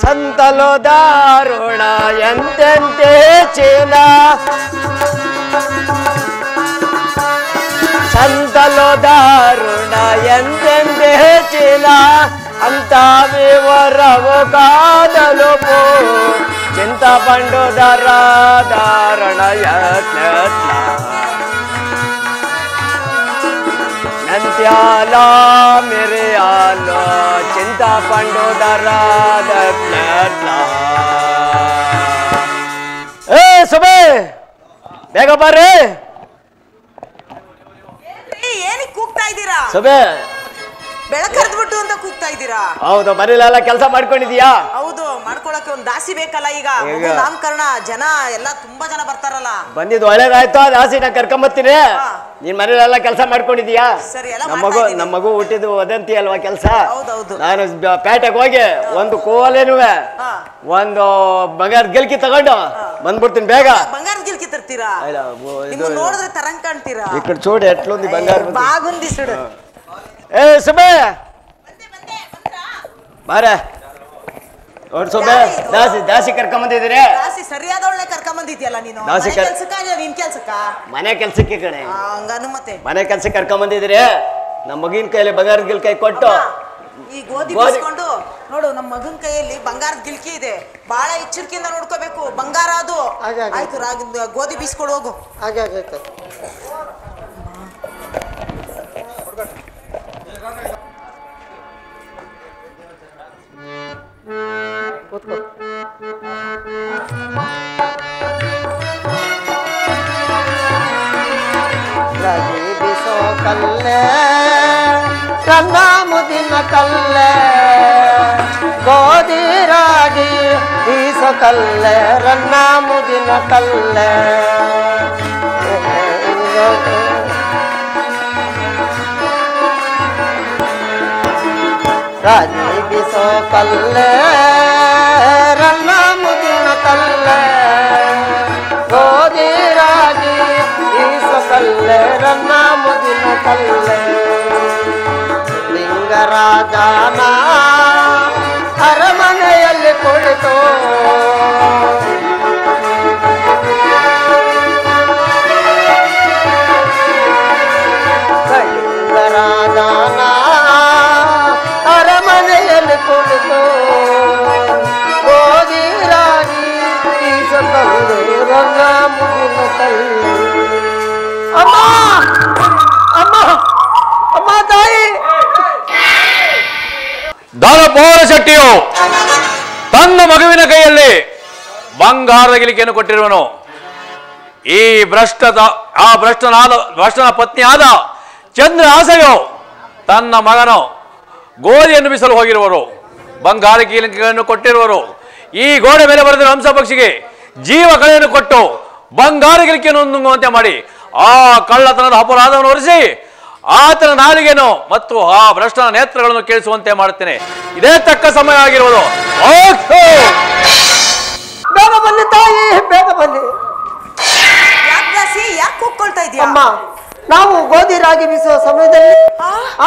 ಸಂತಲು ದಾರುಣ ಎಂತೆಂತೆ ಚೀಲ ಸಂತಲು ದಾರುಣ ಎಂತೆಂತೆ ಚೀಲ ಅಂತ ವಿವರವು ಕಾದಲು చింతపండు ధారణ నంత్యాల మిరియాల చింతపండు ధార ఏ ಸುಬೆ ಬೇಗ ಬರ್ರಿ ಏನಿ ಕೂಗ್ತಾ ಇದ್ದೀರಾ ಸುಬೆ ಬೆಳಕರ್ದ್ಬಿಟ್ಟು ಅಂತ ಕೂಗ್ತಾ ಇದ್ದೀರಾ ಹೌದು ಮನೇಲೆಲ್ಲ ಕೆಲಸ ಮಾಡ್ಕೊಂಡಿದೀಯಾ ಹೌದು ಮಾಡ್ಕೊಳಕ್ಕೆ ಒಂದು ದಾಸಿ ಬೇಕಲ್ಲ ಈಗ ನಾಮಕರಣ ಜನ ಎಲ್ಲ ತುಂಬಾ ಜನ ಬರ್ತಾರಲ್ಲ ಬಂದಿದ್ದು ಒಳ್ಳೇದಾಯ್ತು ದಾಸಿನ ಕರ್ಕೊಂಬತ್ತೀನಿ ನೀನ್ ಮನೇಲೆಲ್ಲ ಕೆಲಸ ಮಾಡ್ಕೊಂಡಿದೀಯಾ ನಮ್ಮ ಮಗು ಹುಟ್ಟಿದ್ದು ವದಂತಿ ಅಲ್ವಾ ಕೆಲಸ ನಾನು ಪೇಟೆಗೆ ಹೋಗಿ ಒಂದು ಕೋಲೇನುವೆ ಒಂದು ಬಂಗಾರದ ಗಿಲ್ಕಿ ತಗೊಂಡು ಬಂದ್ಬಿಡ್ತೀನಿ ಬೇಗ ಬಂಗಾರದ ಗಿಲ್ಕಿ ತರ್ತೀರಾ ನೋಡಿದ್ರೆ ತರಂಗ್ ಕಾಣ್ತೀರಾ ಈ ಕಡೆ ಚೂಡು ಎಟ್ಲೊಂದು ಬಂಗಾರ ಬಾಗುಂದಿ ಸುಡು ಏ ಸುಬೆ ಬಾರ ನೋಡ್ ಸುಬೆ ದಾಸಿ ಕರ್ಕೊಂಬಂದಿದ್ದೀರಿ ದಾಸಿ ಸರಿಯಾದ ಒಳ್ಳೆ ಕರ್ಕೊಂಬಂದಿದ್ಯಲ್ಲ ನೀನು ದಾಸಿ ನಿನ್ ಕೆಲ್ಸಕ್ಕ ಮನೆ ಕೆಲ್ಸಕ್ಕೆ ಕಣೆ ಹಂಗಾನು ಮತ್ತೆ ಮನೆ ಕೆಲ್ಸಕ್ಕೆ ಕರ್ಕೊಂಬಂದಿದ್ದೀರಿ ನಮ್ಮ ಮಗಿನ ಕೈಯಲ್ಲಿ ಬಂಗಾರದ ಗಿಲ್ಕೈ ಕೊಟ್ಟು ಈ ಗೋಧಿ ಬೀಸ್ಕೊಂಡು ನೋಡು ನಮ್ಮ ಮಗನ ಕೈಯಲ್ಲಿ ಬಂಗಾರದ ಗಿಲ್ಕಿ ಇದೆ ಬಹಳ ಎಚ್ಚರಿಕೆಯಿಂದ ನೋಡ್ಕೋಬೇಕು ಬಂಗಾರ ಅದು ಆಯ್ತು ಗೋಧಿ ಬೀಸ್ಕೊಂಡು ಹೋಗು ಹಾಗೆ ರಾಗಿ ಬಿಸೋ ಕಲ್ಲೆ ರನ್ನ ಮುದಿನ ಕಲ್ಲೆ ಗೋಧಿ ರಾಗಿ ಬೀಸೋ ಕಲ್ಲೆ ರನ್ನ ಮುದಿನ ಕಲ್ಲೆ ರಾಗಿ ಬಿಸೋ ಕಲ್ಲೆ ರನ್ನ ಮುದಿನ ಕಲ್ಲೆ ಗೋಧಿ ರಾಗಿ ಬೀಸೋ ಕಲ್ಲೆ ರನ್ನ ಮುದಿನ ಕಲ್ಲೆ ಲಿಂಗರಾಜನ ಅರಮನೆಯಲ್ಲಿ ಕುಳಿತು ಲಿಂಗರಾಜನ ಅರಮನೆಯಲ್ಲಿ ಕುಳಿತು ಗೋಧಿ ರಾಗಿ ಬೀಸಕಲ್ಲೆ ರನ್ನ ಮುಗಿನ ಕಲ್ಲೆ ಅಮ್ಮ ಅಮ್ಮ ಅಮ್ಮ ತಾಯಿ ದಾನಪೋರ ಶೆಟ್ಟಿಯು ತನ್ನ ಮಗುವಿನ ಕೈಯಲ್ಲಿ ಬಂಗಾರದ ಗಿಲಿಕೆಯನ್ನು ಕೊಟ್ಟಿರುವನು. ಈ ಭ್ರಷ್ಟನ ಪತ್ನಿಯಾದ ಚಂದ್ರ ಆಸೆಯು ತನ್ನ ಮಗನು ಗೋಧಿಯನ್ನು ಬಿಸಲು ಹೋಗಿರುವರು, ಬಂಗಾರ ಗಿಲಿಕೆಯನ್ನು ಕೊಟ್ಟಿರುವರು. ಈ ಗೋಡೆ ಮೇಲೆ ಬರೆದಿರುವ ಹಂಸ ಪಕ್ಷಿಗೆ ಜೀವ ಕಳೆಯನ್ನು ಕೊಟ್ಟು ಬಂಗಾರ ಗಿಲಿಕೆಯನ್ನು ನುಂಗುವಂತೆ ಮಾಡಿ ಆ ಕಳ್ಳತನದ ಅಪರಾಧವನ್ನು ಹೊರಿಸಿ ಆತನ ನಾಲಿಗೆಯನ್ನು ಮತ್ತು ಆ ಭ್ರಷ್ಟನ ನೇತ್ರಗಳನ್ನು ಕೇಳಿಸುವಂತೆ ಮಾಡುತ್ತೇನೆ. ಇದೇ ತಕ್ಕ ಸಮಯ ಆಗಿರುವುದು. ಬೇಗ ಬನ್ನಿ ತಾಯಿ, ಬೇಗ ಬನ್ನಿ. ಯಾಕೆ ಕೂಗ್ಕೊಳ್ತಾ ಇದೀಯ? ಅಮ್ಮ, ನಾವು ಗೋಧಿ ರಾಗಿ ಬೀಸುವ ಸಮಯದಲ್ಲಿ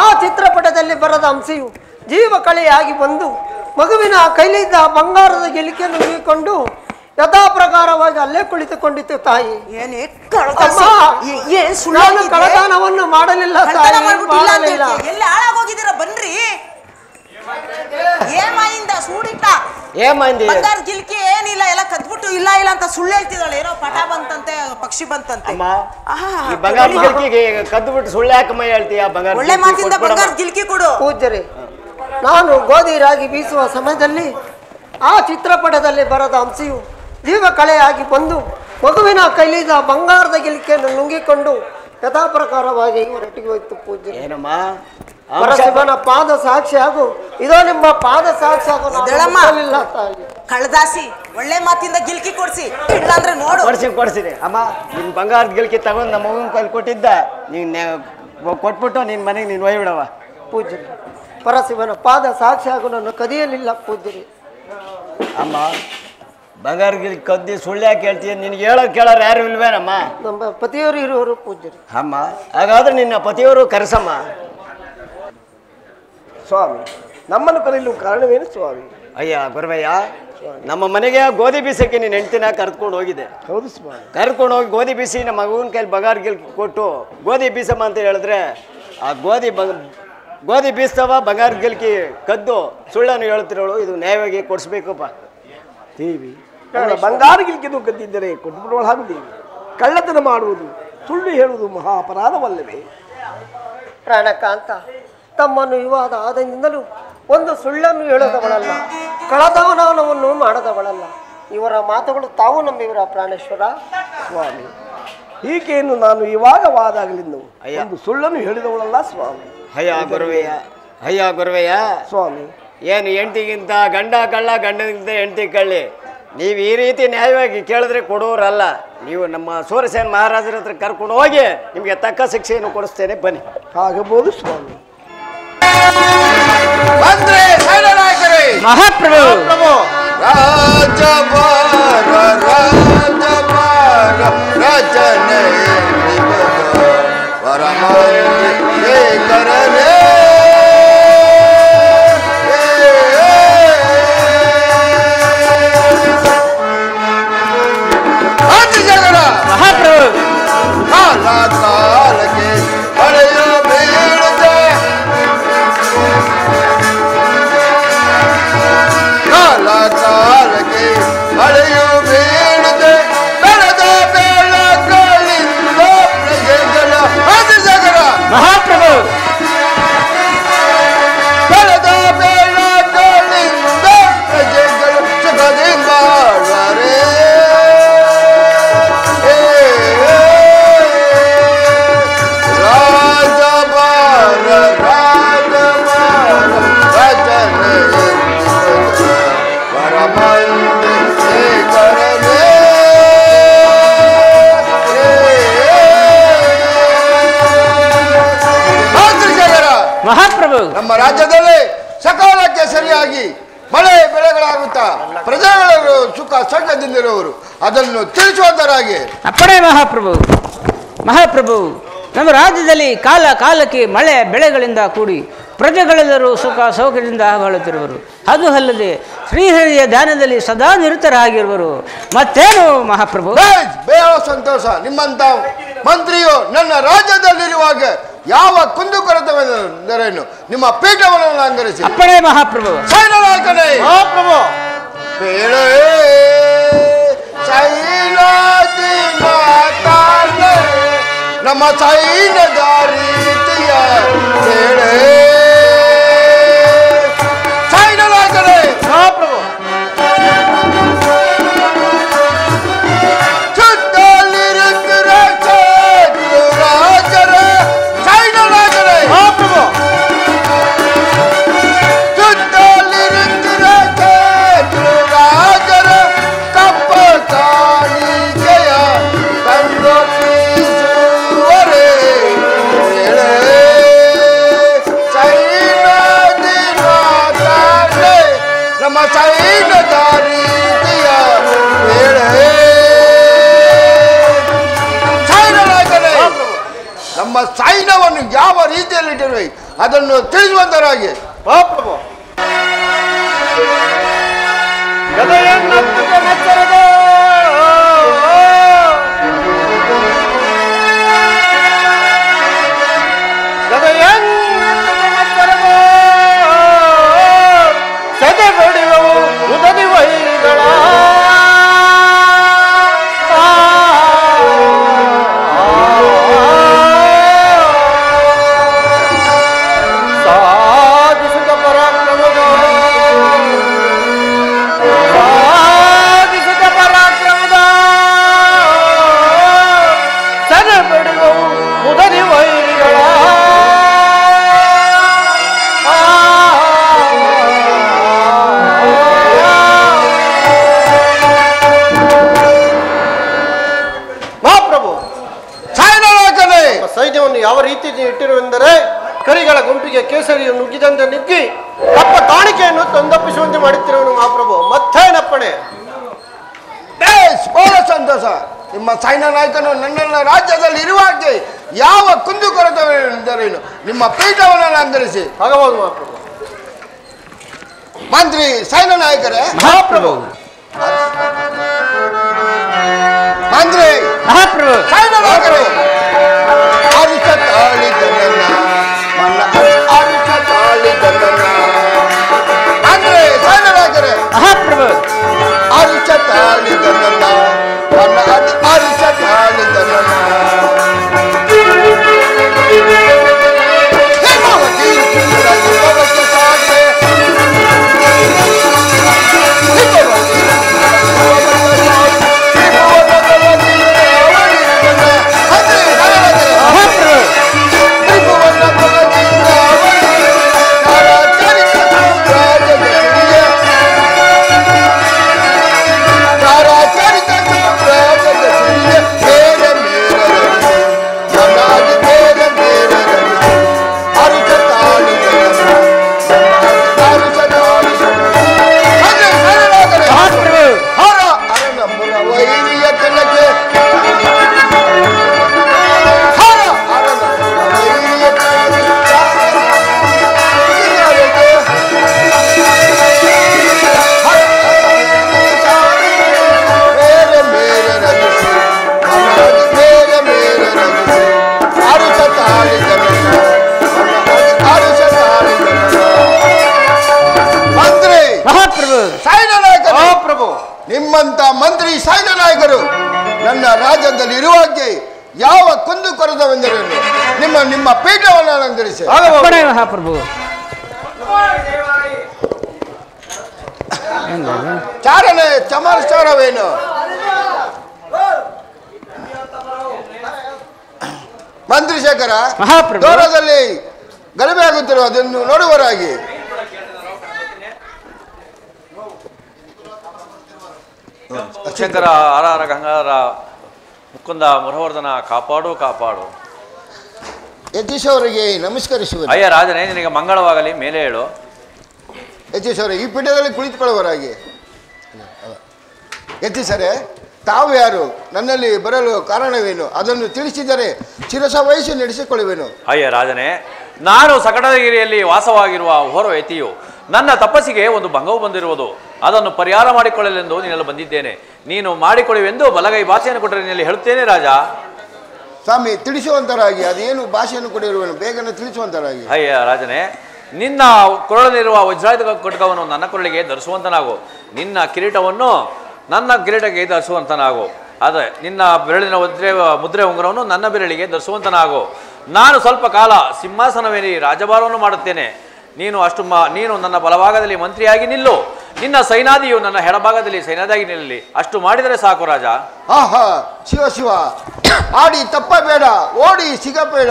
ಆ ಚಿತ್ರಪಟದಲ್ಲಿ ಬರದ ಅಂಶೆಯು ಜೀವ ಕಳೆಯಾಗಿ ಬಂದು ಮಗುವಿನ ಕೈಲಿದ್ದ ಬಂಗಾರದ ಗಿಲಿಕೆಯನ್ನು ಉಗಿಕೊಂಡು ಯಥಾ ಪ್ರಕಾರವಾಗಿ ಅಲ್ಲೇ ಕುಳಿತುಕೊಂಡಿತ್ತು ತಾಯಿ. ನಾನು ಕಳತನವನ್ನು ಮಾಡಲಿಲ್ಲ, ಎಲ್ಲಿ ಹಾಳಾಗೋಗಿದ್ದೀರ ಬನ್ರಿ. ಏಮಾಯಿಂದ ಸೂಡಿಟ್ಟ ಬಂಗಾರ ಗಿಲ್ಕಿ ಏನಿಲ್ಲ, ಎಲ್ಲ ಕದ್ಬಿಟ್ಟು ಇಲ್ಲ ಇಲ್ಲ ಅಂತ ಸುಳ್ಳು ಹೇಳ್ತಿದ್ದಾಳೆ. ಏನೋ ಪಟ ಬಂತಂತೆ, ಪಕ್ಷಿ ಬಂತಂತೆ. ಬಂಗಾರ ಗಿಲ್ಕಿಗೆ ಕದ್ಬಿಟ್ಟು ಸುಳ್ಳು ಯಾಕಮ್ಮ ಹೇಳ್ತೀಯ? ಒಳ್ಳೆ ಮಾತಿಂದ ಬಂಗಾರ ಗಿಲ್ಕಿ ಕೊಡು. ಪೂಜ್ಯರೇ, ನಾನು ಗೋಧಿ ರಾಗಿ ಬೀಸುವ ಸಮಯದಲ್ಲಿ ಆ ಚಿತ್ರಪಟದಲ್ಲಿ ಬರದ ಅಂಶೆಯು ಜೀವ ಕಳೆಯಾಗಿ ಬಂದು ಮಗುವಿನ ಕೈಲಿದ್ದ ಬಂಗಾರದ ಗಿಲಿಕೆಯನ್ನು ನುಂಗಿಕೊಂಡು ಯಥಾ ಪ್ರಕಾರವಾಗಿ ಹೊರಟಿಗೆ ಹೋಯ್ತು. ಪೂಜ್ಯ ಏನಮ್ಮ ಪರಶಿವನ ಪಾದ ಸಾಕ್ಷಿ ಹಾಗೂ ಇದೋ ನಿಮ್ಮ ಪಾದ ಸಾಕ್ಷಿ ಹಾಗೂ ಕಳದಾಸಿ ಒಳ್ಳೆ ಮಾತಿಂದ ಗಿಲ್ಕಿ ಕೊಡ್ಸಿ, ಇಲ್ಲಾಂದ್ರೆ ನೋಡು. ಕೊಡ್ಸಿರಿ ಅಮ್ಮ. ನಿನ್ ಬಂಗಾರದ ಗಿಲ್ಕಿ ತಗೊಂಡು ನಮ್ಮ ಮಗನ ಕೈಲಿ ಕೊಟ್ಟಿದ್ದ, ನೀನ್ ಕೊಟ್ಬಿಟ್ಟು ನಿನ್ ಮನೆಗೆ ನೀನ್ ಒಯ್ಬಿಡವ. ಪೂಜ್ಯರಿ, ಪರಶಿವನ ಪಾದ ಸಾಕ್ಷಿ ಹಾಗೂ ನನ್ನ ಕದಿಯಲಿಲ್ಲ. ಪೂಜ್ಯರಿ ಅಮ್ಮ, ಬಂಗಾರ ಗಿಲ್ ಕದ್ದಿ ಸುಳ್ಳು ಯಾಕೆ ಹೇಳ್ತೀಯ? ನಿನ್ಗೆ ಕೇಳೋರು ಯಾರು ಇಲ್ವೇನಮ್ಮ? ನಮ್ಮ ಪತಿಯವರು ಇರುವರು. ಪೂಜ್ಯರಿ ಅಮ್ಮ, ಹಾಗಾದ್ರೆ ನಿನ್ನ ಪತಿಯವರು ಕರೆಸಮ್ಮ. ಸ್ವಾಮಿ, ನಮ್ಮನ್ನು ಕರೆಯಲು ಕಾರಣವೇನು ಸ್ವಾಮಿ? ಅಯ್ಯ ಗುರುವಯ್ಯ, ನಮ್ಮ ಮನೆಗೆ ಗೋಧಿ ಬೀಸಕ್ಕೆ ನೀನು ಹೆಂಡ್ತಿನ ಕರ್ಕೊಂಡು ಹೋಗಿದೆ. ಹೌದು ಸ್ವಾಮಿ. ಕರ್ಕೊಂಡು ಹೋಗಿ ಗೋಧಿ ಬೀಸಿ ನಮ್ಮ ಮಗುವಿನ ಕೈಲಿ ಬಂಗಾರ ಗಿಲ್ಕಿ ಕೊಟ್ಟು ಗೋಧಿ ಬೀಸಮ್ಮ ಅಂತ ಹೇಳಿದ್ರೆ ಆ ಗೋಧಿ ಬೀಸ್ತವ ಬಂಗಾರ ಗಿಲ್ಕಿ ಕದ್ದು ಸುಳ್ಳನ್ನು ಹೇಳ್ತಿರೋಳು. ಇದು ನ್ಯಾಯವಾಗಿ ಕೊಡಿಸ್ಬೇಕಪ್ಪ ದೇವಿ. ಬಂಗಾರ ಗಿಲ್ಕಿದು ಕದ್ದಿದ್ದರೆ ಕೊಟ್ಬಿಡುವಳು ಹಾಗೂ ದೇವಿ. ಕಳ್ಳತನ ಮಾಡುವುದು, ಸುಳ್ಳು ಹೇಳುವುದು ಮಹಾ ಅಪರಾಧವಲ್ಲವೇ? ಪ್ರಾಣಕಾಂತ, ತಮ್ಮನ್ನು ವಿವಾದ ಆದದಿಂದಲೂ ಒಂದು ಸುಳ್ಳನ್ನು ಹೇಳದವಳಲ್ಲ, ಕಳತನವನ್ನು ಮಾಡದವಳಲ್ಲ. ಇವರ ಮಾತುಗಳು ತಾವು ನಂಬಿವರ ಪ್ರಾಣೇಶ್ವರ? ಸ್ವಾಮಿ, ಈಕೆಯನ್ನು ನಾನು ಇವಾಗ ವಾದಾಗಲಿಂದ ಒಂದು ಸುಳ್ಳನ್ನು ಹೇಳಿದವಳಲ್ಲ ಸ್ವಾಮಿ. ಅಯ್ಯ ಗುರುವಯ್ಯ ಸ್ವಾಮಿ, ಏನು ಹೆಂಡ್ತಿಗಿಂತ ಗಂಡ ಕಳ್ಳ, ಗಂಡಗಿಂತ ಹೆಂಡ್ತಿ ಕಳ್ಳಿ. ನೀವು ಈ ರೀತಿ ನ್ಯಾಯವಾಗಿ ಕೇಳಿದ್ರೆ ಕೊಡೋರಲ್ಲ. ನೀವು ನಮ್ಮ ಸೂರಸೇನ ಮಹಾರಾಜರ ಹತ್ರ ಕರ್ಕೊಂಡು ಹೋಗಿ ನಿಮಗೆ ತಕ್ಕ ಶಿಕ್ಷೆಯನ್ನು ಕೊಡಿಸ್ತೇನೆ, ಬನ್ನಿ. ಆಗಬಹುದು ಸ್ವಾಮಿ. ಮಹಾಪ್ರಭು ನಮ್ಮ ರಾಜ್ಯದಲ್ಲಿ ಸಕಾಲಕ್ಕೆ ಸರಿಯಾಗಿ ಮಳೆ ಬೆಳೆಗಳಾಗುತ್ತಾ ಪ್ರಜೆಗಳು ಸುಖ ಸಂಕಟದಿಂದಿರುವವರು ಅದನ್ನು ತಿಳಿಸುವಂತರಾಗಿ. ಅಪ್ಪಣೆ ಮಹಾಪ್ರಭು, ನಮ್ಮ ರಾಜ್ಯದಲ್ಲಿ ಕಾಲ ಕಾಲಕ್ಕೆ ಮಳೆ ಬೆಳೆಗಳಿಂದ ಕೂಡಿ ಪ್ರಜೆಗಳೆಲ್ಲರೂ ಸುಖ ಸೌಖ್ಯದಿಂದ ಬಾಳುತ್ತಿರುವರು. ಅದು ಅಲ್ಲದೆ ಶ್ರೀಹರಿಯ ಧ್ಯಾನದಲ್ಲಿ ಸದಾ ನಿರತರಾಗಿರುವರು. ಮತ್ತೇನು ಮಹಾಪ್ರಭು? ಬೇಡ ಸಂತೋಷ. ನಿಮ್ಮಂತ ಮಂತ್ರಿಯು ನನ್ನ ರಾಜ್ಯದಲ್ಲಿರುವಾಗ ಯಾವ ಕುಂದುಕೊರತೆಂದರೇನು ನಿಮ್ಮ ಪೀಠವನ್ನು ಅಲಂಕರಿಸಿ. ಅಪ್ಪಣೆ ಮಹಾಪ್ರಭು. ಸೈನನಾಯಕನೇ ಮಹಾಪ್ರಭು, ಬೇಳೆ ಸೈನಾದಿ ಮಾತಾನೆ ನಮ್ಮ ಸೈನ್ಯದ ರೀತಿಯ ಬೇಳೆ ಸೈನನಾಯಕನೇ ಮಹಾಪ್ರಭು. ಸುತ್ತಲಿರುತ್ತಿರ ರಾಜರ ಸೈನನಾಯಕನೇ ಮಹಾಪ್ರಭು. ಸುತ್ತಲಿರುತ್ತಿರ ರಾಜರ ಕಪ್ಪ ಕಾಣಿಕೆಯ ತಂದೊಪ್ಪಿಸುವರೇ ಸೈನ್ಯದಿ ಮಾತಾಡೆ ನಮ್ಮ ಸೈನ್ಯದ ರೀತಿಯ ವೇಳೆ ಸೈನ್ಯನಾಯಕನೇ ನಮ್ಮ ಸೈನ್ಯವನ್ನು ಯಾವ ರೀತಿಯಲ್ಲಿಟ್ಟಿರುವೆ ಅದನ್ನು ತಿಳಿಸುವಂತರಾಗಿ. ಮಹಾಪ್ರಭು, ಗದೆಯನ್ನೊತ್ತುಕ ಮಚ್ಚರದ ಸದೆ ಬಡಿಯವು ಉದದಿ ವೈರಿಗಳ ಸಾಧಿಸಿದ ಪರಾಕ್ರಮದ ಸದೆ ಬಡಿಯವು ಉದದಿ ವೈರಿಗಳ ಸೈನ್ಯವನ್ನು ಯಾವ ರೀತಿ ಇಟ್ಟಿರುವೆಂದರೆ ಕರಿಗಳ ಗುಂಪಿಗೆ ಕೇಸರಿಯನ್ನು ನುಗ್ಗಿದಂತೆ ನುಗ್ಗಿ ತಪ್ಪ ಕಾಣಿಕೆಯನ್ನು ತಂದೊಪ್ಪಿಸುವಂತೆ ಮಾಡುತ್ತಿರುವನು ಮಹಾಪ್ರಭು. ಮತ್ತೇನಪ್ಪಣೆ? ಸಂತೋಷ. ನಿಮ್ಮ ಸೈನ್ಯ ನಾಯಕನು ನನ್ನೆಲ್ಲ ರಾಜ್ಯದಲ್ಲಿ ಇರುವಾಗೆ ಯಾವ ಕುಂದುಕೊರತೆಂದರೇನು ನಿಮ್ಮ ಪೀಠವನ್ನು ಅಲಂಕರಿಸಿ. ಆಗಬಹುದು ಮಹಾಪ್ರಭು. ಮಂತ್ರಿ ಸೈನ ನಾಯಕರೇ, ಮಹಾಪ್ರಭು ಮಂತ್ರಿ ಮಹಾಪ್ರಭು ಸೈನ ನಾಯಕರೇ, ಅರಿತ ತಾಳಿ ಜನನ ಮನ್ನ ಅರಿತ ತಾಳಿ ಜನನ. ಮಂತ್ರಿ ಸೈನ ನಾಯಕರೇ, ಮಹಾಪ್ರಭು ಅರಿತ ತಾಳಿ ಜನನ ಮನ್ನ ಅರಿತ ತಾಳಿ ಜನನ. ಹೇಮಾವತಿ ಸುಂದರಾಗಿ ಭವಕ್ಕೆ ಸಾಕೆ ನಿಮ್ಮಂತ ಮಂತ್ರಿ ಸೈನ್ಯ ನಾಯಕರು ನನ್ನ ರಾಜ್ಯದಲ್ಲಿ ಇರುವಾಗೆ ಯಾವ ಕುಂದು ಕೊರದವೆಂದರೇನು? ನಿಮ್ಮ ಪೀಠವನ್ನು ಅಲಂಕರಿಸಿ. ಮಹಾಪ್ರಭು ಚಾರಣೆ ಚಮತ್ಕಾರವೇನು? ಮಂತ್ರಿ ಶೇಖರ, ಮಹಾಪ್ರಭು ದೂರದಲ್ಲಿ ಗಲಭೆ ಆಗುತ್ತಿರುವ ಅದನ್ನು ನೋಡುವರಾಗಿ. ಶಂಕರ ಆರಾರ ಗಂಗಾಧರ ಮುಕುಂದ ಮುರವರ್ಧನ ಕಾಪಾಡು ಕಾಪಾಡು. ಯತೀಶ್ ಅವರಿಗೆ ನಮಸ್ಕರಿಸುವುದು. ಅಯ್ಯ ರಾಜನೇ, ನಿನಗೆ ಮಂಗಳವಾಗಲಿ, ಮೇಲೆ ಹೇಳು. ಯತೀಶ್ ಅವರೇ, ಈ ಪೀಠದಲ್ಲಿ ಕುಳಿತುಕೊಳ್ಳುವರಾಗಿ. ಯತೀಶರೇ, ತಾವು ಯಾರು? ನನ್ನಲ್ಲಿ ಬರಲು ಕಾರಣವೇನು? ಅದನ್ನು ತಿಳಿಸಿದರೆ ಶಿರಸ ವಹಿಸಿ ನಡೆಸಿಕೊಳ್ಳುವೆನು. ಅಯ್ಯ ರಾಜನೇ, ನಾನು ಸಕಟಗಿರಿಯಲ್ಲಿ ವಾಸವಾಗಿರುವ ಓರ್ವ ಯತಿಯು. ನನ್ನ ತಪಸ್ಸಿಗೆ ಒಂದು ಭಂಗವು ಬಂದಿರುವುದು. ಅದನ್ನು ಪರಿಹಾರ ಮಾಡಿಕೊಳ್ಳಲೆಂದು ನಿನ್ನಲ್ಲಿ ಬಂದಿದ್ದೇನೆ. ನೀನು ಮಾಡಿಕೊಳ್ಳುವೆಂದು ಬಲಗೈ ಭಾಷೆಯನ್ನು ಕೊಟ್ಟರೆ ನಿನ್ನಲ್ಲಿ ಹೇಳುತ್ತೇನೆ ರಾಜ. ಸ್ವಾಮಿ, ತಿಳಿಸುವಂತರಾಗಿ. ಅದೇನು ಭಾಷೆಯನ್ನು ಕೊಡಿರುವೆನು, ಬೇಗನೆ ತಿಳಿಸುವಂತರಾಗಿ. ಅಯ್ಯ ರಾಜನೇ, ನಿನ್ನ ಕೊರಳಲ್ಲಿರುವ ವಜ್ರಾಯುಧ ಖಡ್ಗವನ್ನು ನನ್ನ ಕೊರಳಿಗೆ ಧರಿಸುವಂತನಾಗು. ನಿನ್ನ ಕಿರೀಟವನ್ನು ನನ್ನ ಕಿರೀಟಕ್ಕೆ ಧರಿಸುವಂತನಾಗು. ಆದರೆ ನಿನ್ನ ಬೆರಳಿನ ಮುದ್ರೆ ಉಂಗುರವನ್ನು ನನ್ನ ಬೆರಳಿಗೆ ಧರಿಸುವಂತನಾಗು. ನಾನು ಸ್ವಲ್ಪ ಕಾಲ ಸಿಂಹಾಸನವೇರಿ ರಾಜಭಾರವನ್ನು ಮಾಡುತ್ತೇನೆ. ನೀನು ನನ್ನ ಬಲಭಾಗದಲ್ಲಿ ಮಂತ್ರಿಯಾಗಿ ನಿಲ್ಲು. ನಿನ್ನ ಸೈನಾದಿಯು ನನ್ನ ಎಡಭಾಗದಲ್ಲಿ ಸೈನಾದಿಯಾಗಿ ನಿಲ್ಲಲಿ. ಅಷ್ಟು ಮಾಡಿದರೆ ಸಾಕು ರಾಜ. ಆಹಾ, ಶಿವ ಶಿವ, ಆಡಿ ತಪ್ಪಬೇಡ, ಓಡಿ ಸಿಗಬೇಡ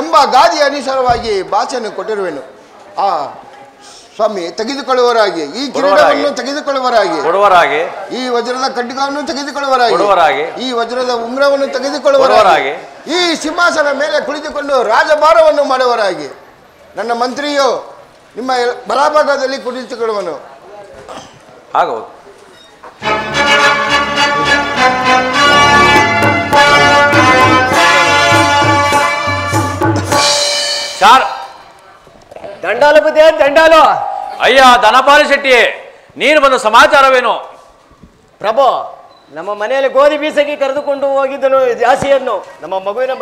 ಎಂಬ ಗಾದಿಯ ಅನುಸಾರವಾಗಿ ಭಾಷೆಯನ್ನು ಕೊಟ್ಟಿರುವೆನು. ಸ್ವಾಮಿ, ತೆಗೆದುಕೊಳ್ಳುವರಾಗಿ. ಈ ಕಿರೀಟವನ್ನು ತೆಗೆದುಕೊಳ್ಳುವರಾಗಿ, ಈ ವಜ್ರದ ಖಡ್ಗವನ್ನು ತೆಗೆದುಕೊಳ್ಳುವರಾಗಿ, ಈ ವಜ್ರದ ಉಂಗುರವನ್ನು ತೆಗೆದುಕೊಳ್ಳುವರಾಗಿ, ಈ ಸಿಂಹಾಸನ ಮೇಲೆ ಕುಳಿತುಕೊಂಡು ರಾಜಭಾರವನ್ನು ಮಾಡುವರಾಗಿ. ನನ್ನ ಮಂತ್ರಿಯು ನಿಮ್ಮ ಬಲಭಾಗದಲ್ಲಿ ಕುಳಿತುಕೊಳ್ಳುವನು. ಆಗಬಹುದು. ದಂಡಾಲು ಬುದ್ಧಿ, ದಂಡಾಲು. ಅಯ್ಯ ಧನಪಾಲಿ ಶೆಟ್ಟಿಯೇ, ನೀನು ಬಂದ ಸಮಾಚಾರವೇನು? ಪ್ರಭು, ನಮ್ಮ ಮನೆಯಲ್ಲಿ ಗೋಧಿ ಬೀಸಕ್ಕೆ ಕರೆದುಕೊಂಡು ಹೋಗಿದ್ದನು ಜಾಸಿಯನ್ನು. ನಮ್ಮ ಮಗುವಿನ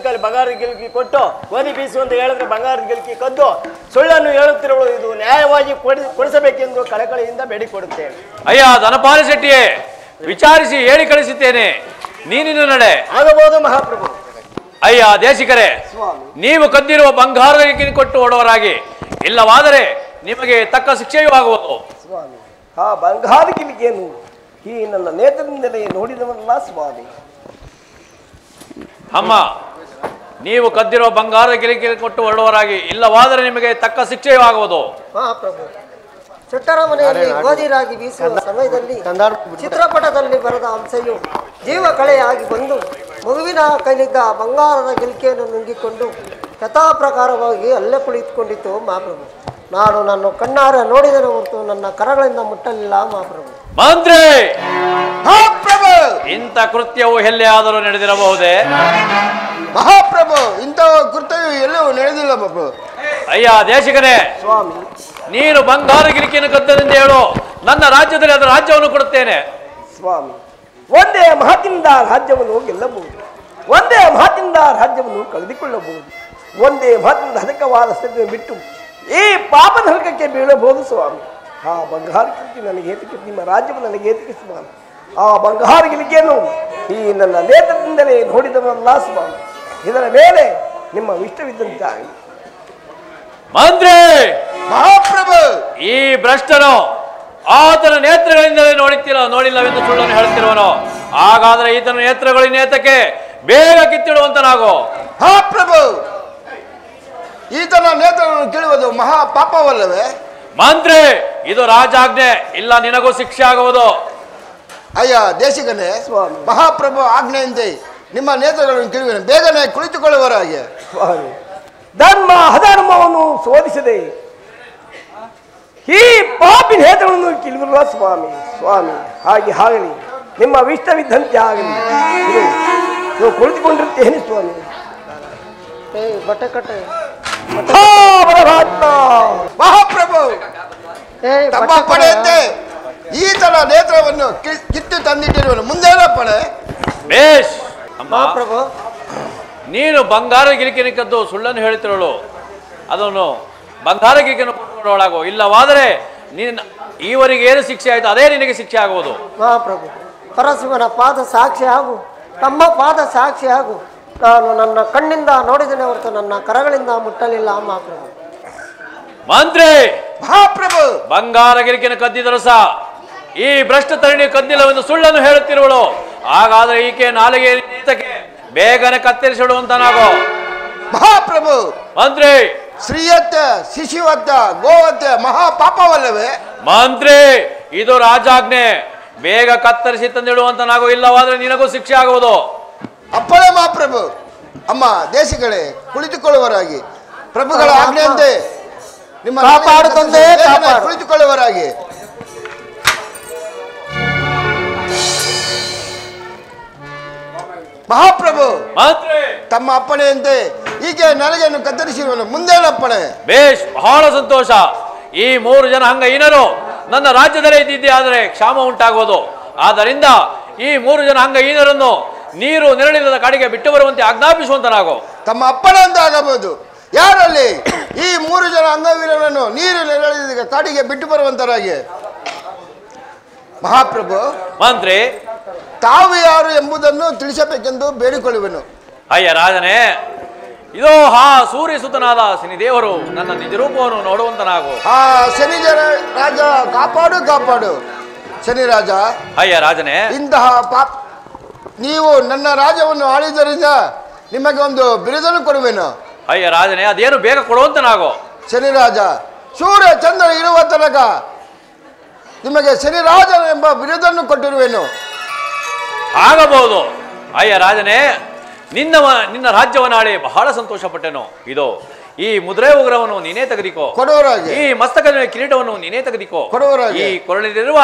ಕಾಲಿ ಬಂಗಾರ ಗಿಲ್ಕಿ ಕೊಟ್ಟು ಗೋಧಿ ಬೀಸು ಅಂತ ಹೇಳಿದ್ರೆ ಬಂಗಾರ ಗಿಲ್ಕಿ ಕದ್ದು ಸುಳ್ಳನ್ನು ಹೇಳುತ್ತಿರುವುದು. ಇದು ನ್ಯಾಯವಾಗಿ ಕೊಡಿಸಬೇಕೆಂದು ಕಳಕಳಿಯಿಂದ ಬೇಡಿಕೊಡುತ್ತೇನೆ. ಅಯ್ಯ ಧನಪಾಲಿ ಶೆಟ್ಟಿಯೇ, ವಿಚಾರಿಸಿ ಹೇಳಿ ಕಳಿಸುತ್ತೇನೆ. ನೀನಿನ್ನು ನಡೆ. ಆಗಬಹುದು ಮಹಾಪ್ರಭು. ಅಯ್ಯ ದೇಶಿಕರೇ, ನೀವು ಕದ್ದಿರುವ ಬಂಗಾರದ ಗಿಲ್ಕಿ ಕೊಟ್ಟು ಓಡುವರಾಗಿ. ಇಲ್ಲವಾದರೆ ನಿಮಗೆ ತಕ್ಕ ಶಿಕ್ಷೆಯೂ ಆಗುವುದು. ಸ್ವಾಮಿ, ಆ ಬಂಗಾರ ಗಿಲ್ಕಿಯನ್ನು ಈ ನನ್ನ ನೇತ್ರದಿಂದಲೇ ನೋಡಿದವಲ್ಲ ಸ್ವಾಮಿ. ಅಮ್ಮ, ನೀವು ಕದ್ದಿರುವ ಬಂಗಾರದ ಗಿಲ್ಕಿ ಕೊಟ್ಟು ಹೊರಡುವರಾಗಿ. ಇಲ್ಲವಾದರೆ ನಿಮಗೆ ತಕ್ಕ ಶಿಕ್ಷೆಯೂ ಆಗುವುದು. ಮಹಾಪ್ರಭು, ಶೆಟ್ಟರ ಮನೆಯಲ್ಲಿ ಗೋಧಿರಾಗಿ ಬೀಸುವ ಸಮಯದಲ್ಲಿ ಚಿತ್ರಪಟದಲ್ಲಿ ಬರೆದ ಅಂಶೆಯು ಜೀವ ಕಳೆಯಾಗಿ ಬಂದು ಮಗುವಿನ ಕೈಲಿದ್ದ ಬಂಗಾರದ ಗಿಲ್ಕಿಯನ್ನು ನುಂಗಿಕೊಂಡು ಯಥಾ ಪ್ರಕಾರವಾಗಿ ಅಲ್ಲೇ ಕುಳಿತುಕೊಂಡಿತ್ತು ಮಹಾಪ್ರಭು. ನಾನು ನನ್ನ ಕಣ್ಣಾರ ನೋಡಿದರೆ ಹೊರತು ನನ್ನ ಕರಗಳಿಂದ ಮುಟ್ಟಲಿಲ್ಲ ಮಹಾಪ್ರಭು. ಮಂತ್ರಿ, ಮಹಾಪ್ರಭು, ಇಂಥ ಕೃತ್ಯವು ಎಲ್ಲೇ ಆದರೂ ನಡೆದಿರಬಹುದೇ? ಮಹಾಪ್ರಭು, ಇಂಥ ಕೃತ್ಯವು ಎಲ್ಲವೂ ನಡೆದಿಲ್ಲ ಪ್ರಭು. ಅಯ್ಯ ದೇಶಿಕರೇ, ಸ್ವಾಮಿ, ನೀನು ಬಂಗಾರ ಗಿರಿಕೆಯನ್ನು ಕದ್ದನೆಂದು ಹೇಳು, ನನ್ನ ರಾಜ್ಯದಲ್ಲಿ ಅದರ ರಾಜ್ಯವನ್ನು ಕೊಡುತ್ತೇನೆ. ಸ್ವಾಮಿ, ಒಂದೇ ಮಾತಿನಿಂದ ರಾಜ್ಯವನ್ನು ಗೆಲ್ಲಬಹುದು, ಒಂದೇ ಮಾತಿನಿಂದ ರಾಜ್ಯವನ್ನು ಕಳೆದುಕೊಳ್ಳಬಹುದು, ಒಂದೇ ಮಾತಿನಿಂದ ಹದಕವಾದ ಸ್ಥಿತಿಯನ್ನು ಬಿಟ್ಟು ಈ ಪಾಪ ನರಕಕ್ಕೆ ಬೀಳಬಹುದು. ಸ್ವಾಮಿ, ಆ ಬಂಗಾರ ಗಿಲಿಕೆ ನನಗೆ ಏತಕ್ಕೆ, ನಿಮ್ಮ ರಾಜ್ಯವನ್ನು ನನಗೆ ಏತಕ್ಕೆ ಸ್ವಾಮಿ? ಆ ಬಂಗಾರ ಗಿಲಿಕೆಯನ್ನು ಈ ನನ್ನ ನೇತ್ರದಿಂದಲೇ ನೋಡಿದವರಲ್ಲ ಸ್ವಾಮಿ. ಇದರ ಮೇಲೆ ನಿಮ್ಮ ಇಷ್ಟವಿದ್ದಂತೆ ಆಗಲಿ. ಮಂತ್ರಿ, ಮಹಾಪ್ರಭು, ಈ ಭ್ರಷ್ಟನು ಆತನ ನೇತ್ರಗಳಿಂದಲೇ ನೋಡಿಲ್ಲವೆಂದು ಸುಳ್ಳನ್ನು ಹೇಳುತ್ತಿರುವನು. ಹಾಗಾದ್ರೆ ಈತನ ನೇತ್ರಗಳಿನೇತಕ್ಕೆ ಬೇಗ ಕಿತ್ತಿಡುವಂತನಾಗೋ. ಮಹಾಪ್ರಭು, ಈತನ ನೇತ್ರಗಳನ್ನು ಕೇಳುವುದು ಮಹಾ ಪಾಪವಲ್ಲವೇ? ಮಂತ್ರಿ, ಇದು ರಾಜಾಜ್ಞೆ, ಇಲ್ಲ ನಿನಗೂ ಶಿಕ್ಷೆ ಆಗುವುದು. ಅಯ್ಯ ದೇಶಿಕನೇ, ಮಹಾಪ್ರಭು ಆಜ್ಞೆಯಂತೆ ನಿಮ್ಮ ನೇತ್ರಗಳನ್ನು ಕೇಳುವೆನು, ಬೇಗನೆ ಕುಳಿತುಕೊಳ್ಳುವರ ಹಾಗೆ. ಸ್ವಾಮಿ, ಧರ್ಮ ಅಧರ್ಮವನ್ನು ಶೋಧಿಸದೆ ಈ ಪಾಪಿ ನೇತ್ರವನ್ನು ಕಿಲುವ ಸ್ವಾಮಿ. ಸ್ವಾಮಿ, ಹಾಗೆ ಆಗಲಿ, ನಿಮ್ಮ ಇಷ್ಟವಿದ್ದಂತೆ ಆಗಲಿ. ನೀವು ಕುಳಿತುಕೊಂಡಿರುತ್ತೇನೆ ಸ್ವಾಮಿ. ಬಟ್ಟೆ ಕಟ್ಟೆ ಮಹಾಪ್ರಭು, ತಮ್ಮ ಪಡೆಯಂತೆ ಈತನ ನೇತ್ರವನ್ನು ಕಿತ್ತು ತಂದಿಟ್ಟಿರುವನು, ಮುಂದೇನ ಪಡೆ? ಬೇಷ್ ಅಮ್ಮ, ಮಹಾಪ್ರಭು, ನೀನು ಬಂಗಾರ ಗಿರಿಕೆಯನ್ನು ಕದ್ದು ಸುಳ್ಳನ್ನು ಹೇಳುತ್ತಿರಳು, ಅದನ್ನು ಬಂಗಾರ ಗಿರಿಕೆಯನ್ನು ಕೊಟ್ಟುಕೊಳ್ಳಾಗೋ. ಇಲ್ಲವಾದರೆ ನೀನು ಈವರೆಗೆ ಏನು ಶಿಕ್ಷೆ ಆಯಿತು ಅದೇ ನಿನಗೆ ಶಿಕ್ಷೆ ಆಗುವುದು. ಮಹಾಪ್ರಭು, ಪರಶಿವನ ಪಾದ ಸಾಕ್ಷಿ ಆಗು, ತಮ್ಮ ಪಾದ ಸಾಕ್ಷಿ ಆಗು. ನಾನು ನನ್ನ ಕಣ್ಣಿಂದ ನೋಡಿದ್ದೇನೆ ಹೊರತು ನನ್ನ ಕರಗಳಿಂದ ಮುಟ್ಟಲಿಲ್ಲ ಮಹಾಪ್ರಭು. ಮಂತ್ರಿ, ಮಹಾಪ್ರಭು, ಬಂಗಾರ ಗಿರಿಕೆಯನ್ನು ಕದ್ದಿದರು ಸಹ ಈ ಭ್ರಷ್ಟ ತರಣಿ ಕದ್ದಿಲ್ಲವೆಂದು ಸುಳ್ಳನ್ನು ಹೇಳುತ್ತಿರುವಳು. ಹಾಗಾದ್ರೆ ಈಕೆ ನಾಲಿಗೆ ಬೇಗನೆ ಕತ್ತರಿಸಿಡುವಂತನಾಗೋ. ಮಹಾಪ್ರಭು, ಮಂತ್ರಿ, ಸ್ತ್ರೀಯತ್ಯ ಶಿಶುವತ್ಯ ಗೋವತ್ಯ ಮಹಾ ಪಾಪವಲ್ಲವೇ? ಮಂತ್ರಿ, ಇದು ರಾಜಾಜ್ಞೆ, ಬೇಗ ಕತ್ತರಿಸಿ ತಂದಿಡುವಂತನಾಗೋ, ಇಲ್ಲವಾದ್ರೆ ನಿನಗೂ ಶಿಕ್ಷೆ ಆಗುವುದು. ಅಪ್ಪಳೆ ಮಹಾಪ್ರಭು. ಅಮ್ಮ ದೇಶಗಳೇ, ಕುಳಿತುಕೊಳ್ಳುವರಾಗಿ, ಪ್ರಭುಗಳ ಆಜ್ಞೆಯಂತೆ ನಿಮ್ಮ ಕಾಪಾಡು ತಂದೆ, ಕಾಪಾಡು. ಕುಳಿತುಕೊಳ್ಳುವರಾಗಿ. ಮಹಾಪ್ರಭು, ಮಂತ್ರಿ, ತಮ್ಮ ಅಪ್ಪಣೆಯಂತೆ ಹೀಗೆ ನನಗೆಯನ್ನು ಕತ್ತರಿಸಿರುವನು, ಮುಂದೇನಪ್ಪಣೆ? ಬೇಷ್, ಬಹಳ ಸಂತೋಷ. ಈ 3 ಜನ ಅಂಗಹೀನರು ನನ್ನ ರಾಜ್ಯದಲ್ಲೇ ಇದ್ದಿದ್ದೆ ಆದರೆ ಕ್ಷಾಮ ಉಂಟಾಗುವುದು. ಆದ್ದರಿಂದ ಈ 3 ಜನ ಅಂಗಹೀನರನ್ನು ನೀರು ನೆರಳಿಲ್ಲದ ಕಾಡಿಗೆ ಬಿಟ್ಟು ಬರುವಂತೆ ಆಜ್ಞಾಪಿಸುವಂತನಾಗೋ. ತಮ್ಮ ಅಪ್ಪಣೆ ಅಂತ ಆಗಬಹುದು. ಯಾರಲ್ಲಿ ಈ 3 ಜನ ಅಂಗವೀರರನ್ನು ನೀರು ನೆರಳಿದ ಕಾಡಿಗೆ ಬಿಟ್ಟು ಬರುವಂತರಾಗಿ? ಮಹಾಪ್ರಭು, ಮಂತ್ರಿ, ತಾವು ಯಾರು ಎಂಬುದನ್ನು ತಿಳಿಸಬೇಕೆಂದು ಬೇಡಿಕೊಳ್ಳುವೆನು. ಅಯ್ಯ ರಾಜನೇ, ಇದೋ ಸೂರ್ಯ ಸುತನಾದ ಶನಿದೇವರು ನನ್ನ ನಿಜ ರೂಪವನ್ನು ನೋಡುವಂತನಾಗು. ಶನಿಜರ ರಾಜ, ಕಾಪಾಡು ಕಾಪಾಡು ಶನಿ ರಾಜ. ಅಯ್ಯ ರಾಜನೇ, ಇಂತಹ ನೀವು ನನ್ನ ರಾಜ್ಯವನ್ನು ಆಳಿದ್ದರಿಂದ ನಿಮಗೆ ಒಂದು ಬಿರುದನ್ನು ಕೊಡುವೆನು. ಅಯ್ಯ ರಾಜನೇ, ಅದೇನು ಬೇಗ ಕೊಡುವಂತನಾಗೋ. ಶನಿ ರಾಜ, ಸೂರ್ಯ ಚಂದ್ರ ಇರುವ ತನಕ ನಿಮಗೆ ಶನಿರಾಜ ಎಂಬ ಬಿರುದನ್ನು ಕೊಟ್ಟಿರುವೆನು. ಆಗಬಹುದು. ಅಯ್ಯ ರಾಜನೇ, ನಿನ್ನ ರಾಜ್ಯವನ್ನು ಆಳಿ ಬಹಳ ಸಂತೋಷ ಪಟ್ಟೆನು. ಇದು ಈ ಮುದ್ರೆ ಉಗ್ರವನ್ನು ನೀನೇ ತೆಗೆದಿಕೋ, ಕೊಡುವರಾಗಿ. ಈ ಮಸ್ತಕದ ಕಿರೀಟವನ್ನು ನೀನೇ ತೆಗೆದಿಕೋ, ಕೊಡುವರಾಗಿ. ಈ ಕೊರಳಿರುವ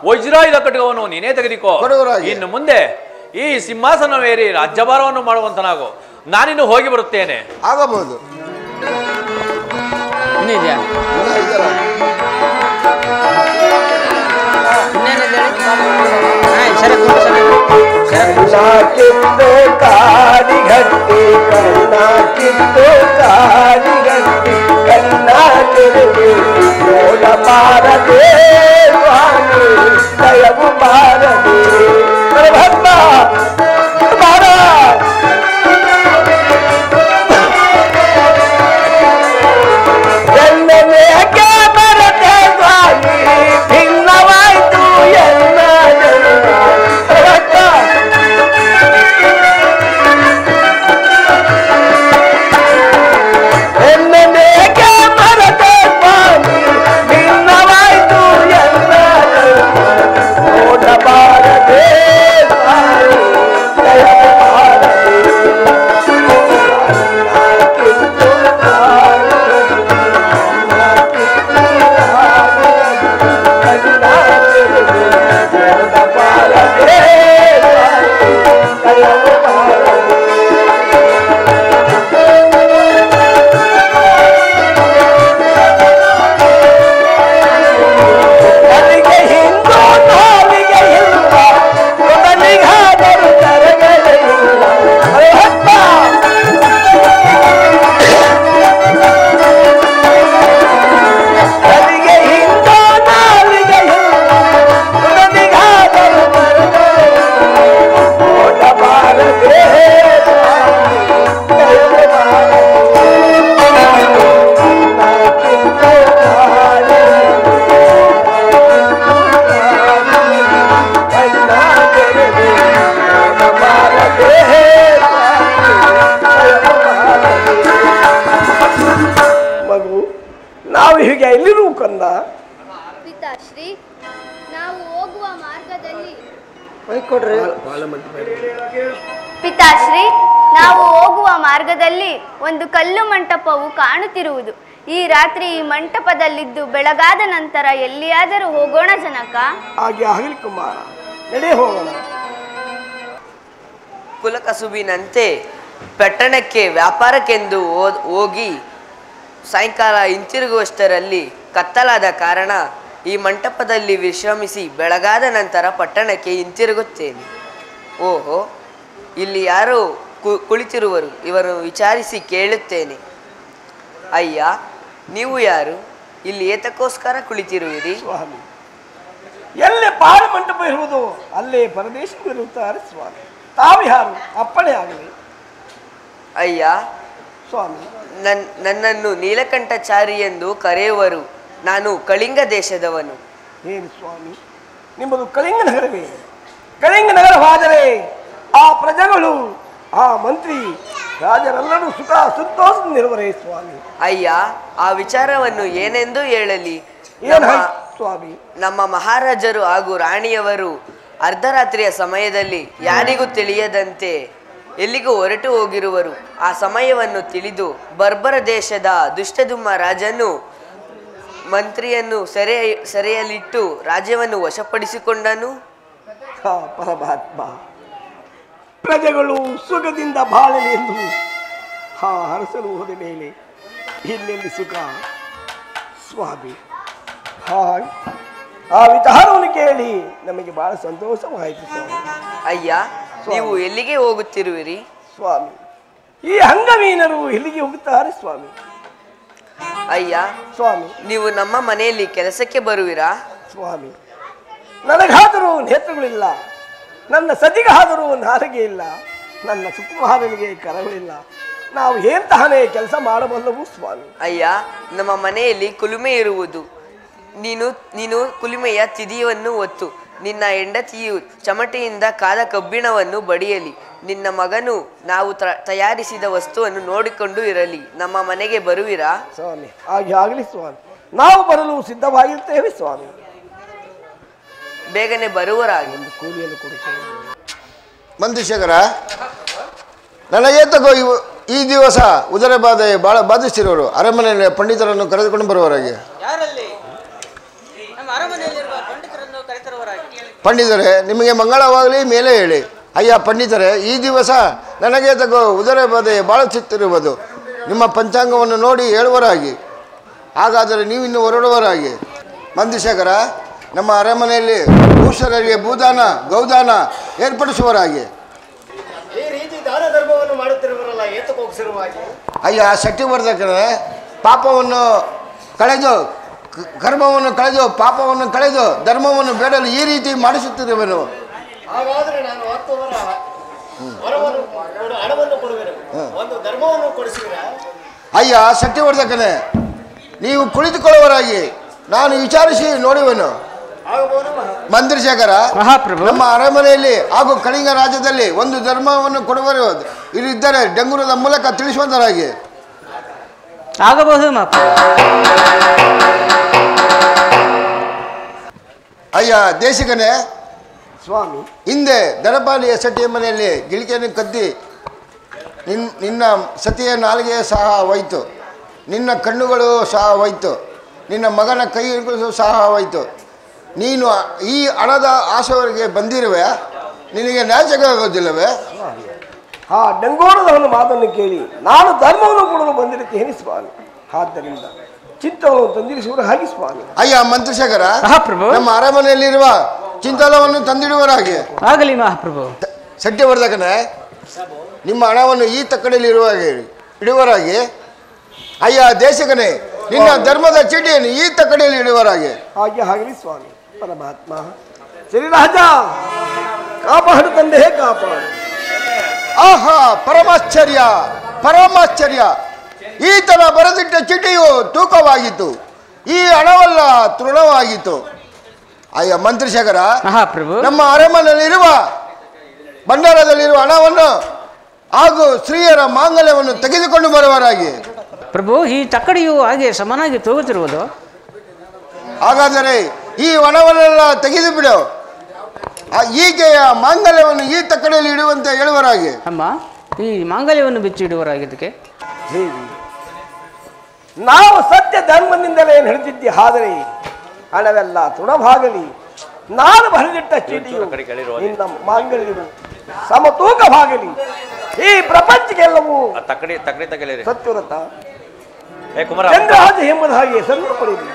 ವಜ್ರಾಯುಧ ಕಟಕವನ್ನು ನೀನೇ ತೆಗೆದಿಕೋ. ಕೊಡುವರಾಗಿ. ಇನ್ನು ಮುಂದೆ ಈ ಸಿಂಹಾಸನವೇರಿ ರಾಜ್ಯಭಾರವನ್ನು ಮಾಡುವಂತನಾಗೋ. ನಾನಿನ್ನು ಹೋಗಿ ಬರುತ್ತೇನೆ. ಆಗಬಹುದು. ಕಿತ್ತು ಕಾಡಿಗಟ್ಟಿ, ಕಣ್ಣ ಕಿತ್ತು ಕಾಡಿಗಟ್ಟಿ, ಕಣ್ಣ ತಿರುಗಿ ನೋಡ ಬಾರದೆ ಸ್ವಾಮಿ, ದಯವು ಬಾರದೆ ಭಕ್ತ ಬಾರ. ಎಲ್ಲನೇಕೆ ಬರದೆ ಸ್ವಾಮಿ, ಭಿನ್ನವಾಯ್ತು ಎಲ್ಲ ಭಕ್ತ. ಎಲ್ಲನೇಕೆ ಬರದೆ ಸ್ವಾಮಿ, ಭಿನ್ನವಾಯ್ತು ಎಲ್ಲ ನಾವು ಹೋಗುವ ಮಾರ್ಗದಲ್ಲಿ ಕೊಡ್ರಿ ಪಿತಾಶ್ರೀ, ನಾವು ಹೋಗುವ ಮಾರ್ಗದಲ್ಲಿ ಒಂದು ಕಲ್ಲು ಮಂಟಪವು ಕಾಣುತ್ತಿರುವುದು. ಈ ರಾತ್ರಿ ಈ ಮಂಟಪದಲ್ಲಿದ್ದು ಬೆಳಗಾದ ನಂತರ ಎಲ್ಲಿಯಾದರೂ ಹೋಗೋಣ ಜನಕ. ಹಾಗೆ ಆಗಲಿ ಕುಮಾರ, ನಡೆ ಹೋಗೋಣ. ಕುಲಕಸುಬಿನಂತೆ ಪಟ್ಟಣಕ್ಕೆ ವ್ಯಾಪಾರಕ್ಕೆಂದು ಹೋಗಿ ಸಾಯಂಕಾಲ ಹಿಂತಿರುಗುವಷ್ಟರಲ್ಲಿ ಕತ್ತಲಾದ ಕಾರಣ ಈ ಮಂಟಪದಲ್ಲಿ ವಿಶ್ರಮಿಸಿ ಬೆಳಗಾದ ನಂತರ ಪಟ್ಟಣಕ್ಕೆ ಹಿಂತಿರುಗುತ್ತೇನೆ. ಓಹೋ, ಇಲ್ಲಿ ಯಾರೋ ಕುಳಿತಿರುವರು, ಇವರು ವಿಚಾರಿಸಿ ಕೇಳುತ್ತೇನೆ. ಅಯ್ಯ, ನೀವು ಯಾರು? ಇಲ್ಲಿ ಏತಕ್ಕೋಸ್ಕರ ಕುಳಿತಿರುವಿರಿ? ಸ್ವಾಮಿ, ಎಲ್ಲೇ ಪಾಳ ಮಂಟಪ ಇರುವುದು ಅಲ್ಲೇ ಪರದೇಶಿಗರಿರುತ್ತಾರೆ ಸ್ವಾಮಿ. ತಾವು ಯಾರು? ಅಪ್ಪಣೆ ಆಗಲಿ. ಅಯ್ಯ ಸ್ವಾಮಿ, ನನ್ನನ್ನು ನೀಲಕಂಠಚಾರಿ ಎಂದು ಕರೆಯುವರು. ನಾನು ಕಳಿಂಗ ದೇಶದವನು. ಏನು ಸ್ವಾಮಿ, ನಿಮ್ಮದು ಕಳಿಂಗ ನಗರವೇ? ಕಳಿಂಗ ನಗರವಾದರೆ ಆ ಪ್ರಜೆಗಳು, ಆ ಮಂತ್ರಿ ರಾಜರೆಲ್ಲರೂ ಸುಖ ಸಂತೋಷದಿಂದಿರುವರೇ ಸ್ವಾಮಿ. ಅಯ್ಯ, ಆ ವಿಚಾರವನ್ನು ಏನೆಂದು ಹೇಳಲಿ? ಸ್ವಾಮಿ, ನಮ್ಮ ಮಹಾರಾಜರು ಹಾಗೂ ರಾಣಿಯವರು ಅರ್ಧರಾತ್ರಿಯ ಸಮಯದಲ್ಲಿ ಯಾರಿಗೂ ತಿಳಿಯದಂತೆ ಎಲ್ಲಿಗೂ ಹೊರಟು ಹೋಗಿರುವರು. ಆ ಸಮಯವನ್ನು ತಿಳಿದು ಬರ್ಬರ ದೇಶದ ದುಷ್ಟದುಮ್ಮ ರಾಜನು ಮಂತ್ರಿಯನ್ನು ಸೆರೆಯಲ್ಲಿಟ್ಟು ರಾಜ್ಯವನ್ನು ವಶಪಡಿಸಿಕೊಂಡನು. ಪರಮಾತ್ಮ, ಪ್ರಜೆಗಳು ಸುಖದಿಂದ ಬಾಳಲಿ ಎಂದು ಆ ಅರಸನು ಹೋದ ಮೇಲೆ ಇನ್ನೆಲ್ಲಿ ಸುಖ ಸ್ವಾಮಿ. ಆ ವಿಚಾರವನ್ನು ಕೇಳಿ ನಮಗೆ ಬಹಳ ಸಂತೋಷವಾಯಿತು ಸ್ವಾಮಿ. ಅಯ್ಯ, ನೀವು ಎಲ್ಲಿಗೆ ಹೋಗುತ್ತಿರುವಿರಿ? ಸ್ವಾಮಿ, ಈ ಅಂಗವೀನರು ಎಲ್ಲಿಗೆ ಹೋಗುತ್ತಾರೆ ಸ್ವಾಮಿ? ಅಯ್ಯ ಸ್ವಾಮಿ, ನೀವು ನಮ್ಮ ಮನೆಯಲ್ಲಿ ಕೆಲಸಕ್ಕೆ ಬರುವಿರಾ? ಸ್ವಾಮಿ, ನನಗಾದರೂ ನೇತ್ರಗಳಿಲ್ಲ, ನನ್ನ ಸತಿಗಾದರೂ ನಾಲಿಗೆ ಇಲ್ಲ, ನನ್ನ ಸುಕುಮಾರನಿಗೆ ಕರಗಳಿಲ್ಲ. ನಾವು ಎಂತಹನೇ ಕೆಲಸ ಮಾಡಬಲ್ಲವು ಸ್ವಾಮಿ? ಅಯ್ಯ, ನಮ್ಮ ಮನೆಯಲ್ಲಿ ಕುಲುಮೆ ಇರುವುದು. ನೀನು ಕುಲುಮೆಯ ತಿದಿಯನ್ನು ಒತ್ತು. ನಿನ್ನ ಹೆಂಡತಿಯು ಚಮಟೆಯಿಂದ ಕಾದ ಕಬ್ಬಿಣವನ್ನು ಬಡಿಯಲಿ. ನಿನ್ನ ಮಗನು ನಾವು ತಯಾರಿಸಿದ ವಸ್ತುವನ್ನು ನೋಡಿಕೊಂಡು ಇರಲಿ. ನಮ್ಮ ಮನೆಗೆ ಬರುವಿರಾ? ಸ್ವಾಮಿ, ಹಾಗೆ ಆಗಲಿ ಸ್ವಾಮಿ. ನಾವು ಬರಲು ಸಿದ್ಧವಾಗಿರ್ತೇವೆ ಸ್ವಾಮಿ. ಬೇಗನೆ ಬರುವರಾಗಿ. ಕೂಲಿಯನ್ನು ಕೊಡುತ್ತೇವೆ. ಮಂತ್ರಿಶೇಖರ, ನನಗೆ ತಗೋ ಈ ದಿವಸ ಉದರ ಬಾಧೆ ಬಹಳ ಬಾಧಿಸಿರೋರು ಅರಮನೆಯಲ್ಲಿ ಪಂಡಿತರನ್ನು ಕರೆದುಕೊಂಡು ಬರುವವರಾಗಿ. ಪಂಡಿತರೇ, ನಿಮಗೆ ಮಂಗಳವಾಗಲಿ ಮೇಲೆ ಹೇಳಿ. ಅಯ್ಯ ಪಂಡಿತರೇ, ಈ ದಿವಸ ನನಗೆ ತಗೋ ಉದರ ಬಾಧೆ ಭಾಳ ಚಿತ್ತಿರುವುದು. ನಿಮ್ಮ ಪಂಚಾಂಗವನ್ನು ನೋಡಿ ಹೇಳುವರಾಗಿ. ಹಾಗಾದರೆ ನೀವಿನ್ನು ಹೊರಡುವರಾಗಿ. ಮಂತ್ರಿಶೇಖರ, ನಮ್ಮ ಅರಮನೆಯಲ್ಲಿ ಭೂಷರರಿಗೆ ಭೂದಾನ ಗೌದಾನ ಏರ್ಪಡಿಸುವರಾಗಿ. ಈ ರೀತಿ ದಾನ ಧರ್ಮವನ್ನು ಮಾಡುತ್ತಿರುವರಲ್ಲ, ಏತಕ್ಕೆ ಹೋಗಿಸಿರುವಾಗಿ? ಅಯ್ಯ ಶಕ್ತಿವರ್ಧಕರೇ, ಪಾಪವನ್ನು ಕಳೆದು ಕರ್ಮವನ್ನು ಕಳೆದು ಪಾಪವನ್ನು ಕಳೆದು ಧರ್ಮವನ್ನು ಬೇಡಲು ಈ ರೀತಿ ಮಾಡಿಸುತ್ತಿರುವೆನು. ಹಾಗಾದರೆ ನಾನು 10 ಹಣವನ್ನು ಕೊಡುವೆನು, ಒಂದು ಧರ್ಮವನ್ನು ಕೊಡಿಸುವಿರಾ? ಅಯ್ಯ ಶಕ್ತಿವರ್ಧಕನೇ, ನೀವು ಕುಳಿತುಕೊಳ್ಳುವರಾಗಿ. ನಾನು ವಿಚಾರಿಸಿ ನೋಡುವೆನು. ಮಂತ್ರಿಶೇಖರ, ನಮ್ಮ ಅರಮನೆಯಲ್ಲಿ ಹಾಗೂ ಕಳಿಂಗ ರಾಜ್ಯದಲ್ಲಿ ಒಂದು ಧರ್ಮವನ್ನು ಕೊಡುವರು ಇಲ್ಲಿದ್ದರೆ ಡಂಗುರದ ಮೂಲಕ ತಿಳಿಸುವಂತರಾಗಿ. ಆಗಬಹುದು. ಅಯ್ಯ ದೇಶಿಕನೇ ಸ್ವಾಮಿ, ಹಿಂದೆ ದರಪಾಲಿಯ ಸತಿಯ ಮನೆಯಲ್ಲಿ ಗಿಳಿಕೆಯನ್ನು ಕದ್ದಿ ನಿನ್ನ ಸತಿಯ ನಾಲಿಗೆಯೇ ಸಹ ಹೋಯಿತು, ನಿನ್ನ ಕಣ್ಣುಗಳು ಸಹ ಹೋಯಿತು, ನಿನ್ನ ಮಗನ ಕೈಗಳು ಸಹ ಹೋಯಿತು. ನೀನು ಈ ಹಣದ ಆಸೆವರೆಗೆ ಬಂದಿರುವೆ, ನಿನಗೆ ನಾಚಿಕೆಯಾಗೋದಿಲ್ಲವೇ? ಆ ಡಂಗೋರದವನ ಮಾತನ್ನು ಕೇಳಿ ನಾನು ಧರ್ಮವನ್ನು ಕೊಡಲು ಬಂದಿರುತ್ತೇನೆ ಸ್ವಾಮಿ. ಆದ್ದರಿಂದ ಚಿಂತವನ್ನು ತಂದಿರಿಸುವರು ಹಾಗೆ ಸ್ವಾಮಿ. ಅಯ್ಯ ಮಂತ್ರಿಶೇಖರ, ನಮ್ಮ ಅರಮನೆಯಲ್ಲಿರುವ ಚಿಂತಲವನ್ನು ತಂದಿಡುವರಾಗಿ. ಆಗಲಿ ಮಹಾಪ್ರಭು. ಸತ್ಯವರ್ಧಕನೇ, ನಿಮ್ಮ ಹಣವನ್ನು ಈ ತಕ್ಕಡಿಯಲ್ಲಿ ಇಡುವರಾಗಿ. ಅಯ್ಯ ದೇಶಕನೇ, ನಿನ್ನ ಧರ್ಮದ ಚೀಟಿಯನ್ನು ಈ ತಕ್ಕಡಿಯಲ್ಲಿ ಇಡುವರಾಗಿ. ಹಾಗೆ ಆಗಲಿ ಸ್ವಾಮಿ. ಪರಮಾತ್ಮ ಸರಿ ರಾಜ, ಕಾಪಾಡು ತಂದೆ, ಕಾಪಾಡು. ಆಹಾ, ಪರಮಾಶ್ಚರ್ಯ ಪರಮಾಶ್ಚರ್ಯ. ಈತನ ಬರೆದಿಟ್ಟ ಚೀಟಿಯು ತೂಕವಾಗಿತ್ತು, ಈ ಹಣವಲ್ಲ ತೃಣವಾಗಿತ್ತು. ಅಯ್ಯ ಮಂತ್ರಿಶೇಖರ, ನಮ್ಮ ಅರಮನೆಯಲ್ಲಿರುವ ಭಂಡಾರದಲ್ಲಿರುವ ಹಣವನ್ನು ಹಾಗೂ ಸ್ತ್ರೀಯರ ಮಾಂಗಲ್ಯವನ್ನು ತೆಗೆದುಕೊಂಡು ಬರುವರಾಗಿ. ಪ್ರಭು, ಈ ತಕ್ಕಡಿಯು ಹಾಗೆ ಸಮನಾಗಿ ತೂಗುತ್ತಿರುವುದು. ಹಾಗಾದರೆ ಈ ವನವನ್ನೆಲ್ಲ ತೆಗೆದು ಬಿಡು. ಈಕೆಯ ಮಾಂಗಲ್ಯವನ್ನು ಈ ತಕ್ಕಡಿಯಲ್ಲಿ ಇಡುವಂತೆ ಹೇಳುವರಾಗಿ. ಅಮ್ಮ, ಈ ಮಾಂಗಲ್ಯವನ್ನು ಬಿಚ್ಚಿಡುವರಾಗಿದ್ದಕ್ಕೆ ದೇವಿ, ನಾವು ಸತ್ಯ ಧರ್ಮದಿಂದಲೇ ನಡೆದಿದ್ದೆ. ಆದರೆ ಹಣವೆಲ್ಲ ತೃಣವಾಗಲಿ, ನಾನು ಬರೆದಿಟ್ಟ ಚೀಟಿಯು ನಿನ್ನ ಮಾಂಗಲ್ಯವು ಸಮತೂಕವಾಗಲಿ. ಈ ಪ್ರಪಂಚಕ್ಕೆಲ್ಲವೂ ಸತ್ಯವ್ರತ ಚಂದ್ರರಾಜ ಎಂಬುದು ಹಾಗೆ ಹೆಸರನ್ನು ಪಡೆಯಲಿ.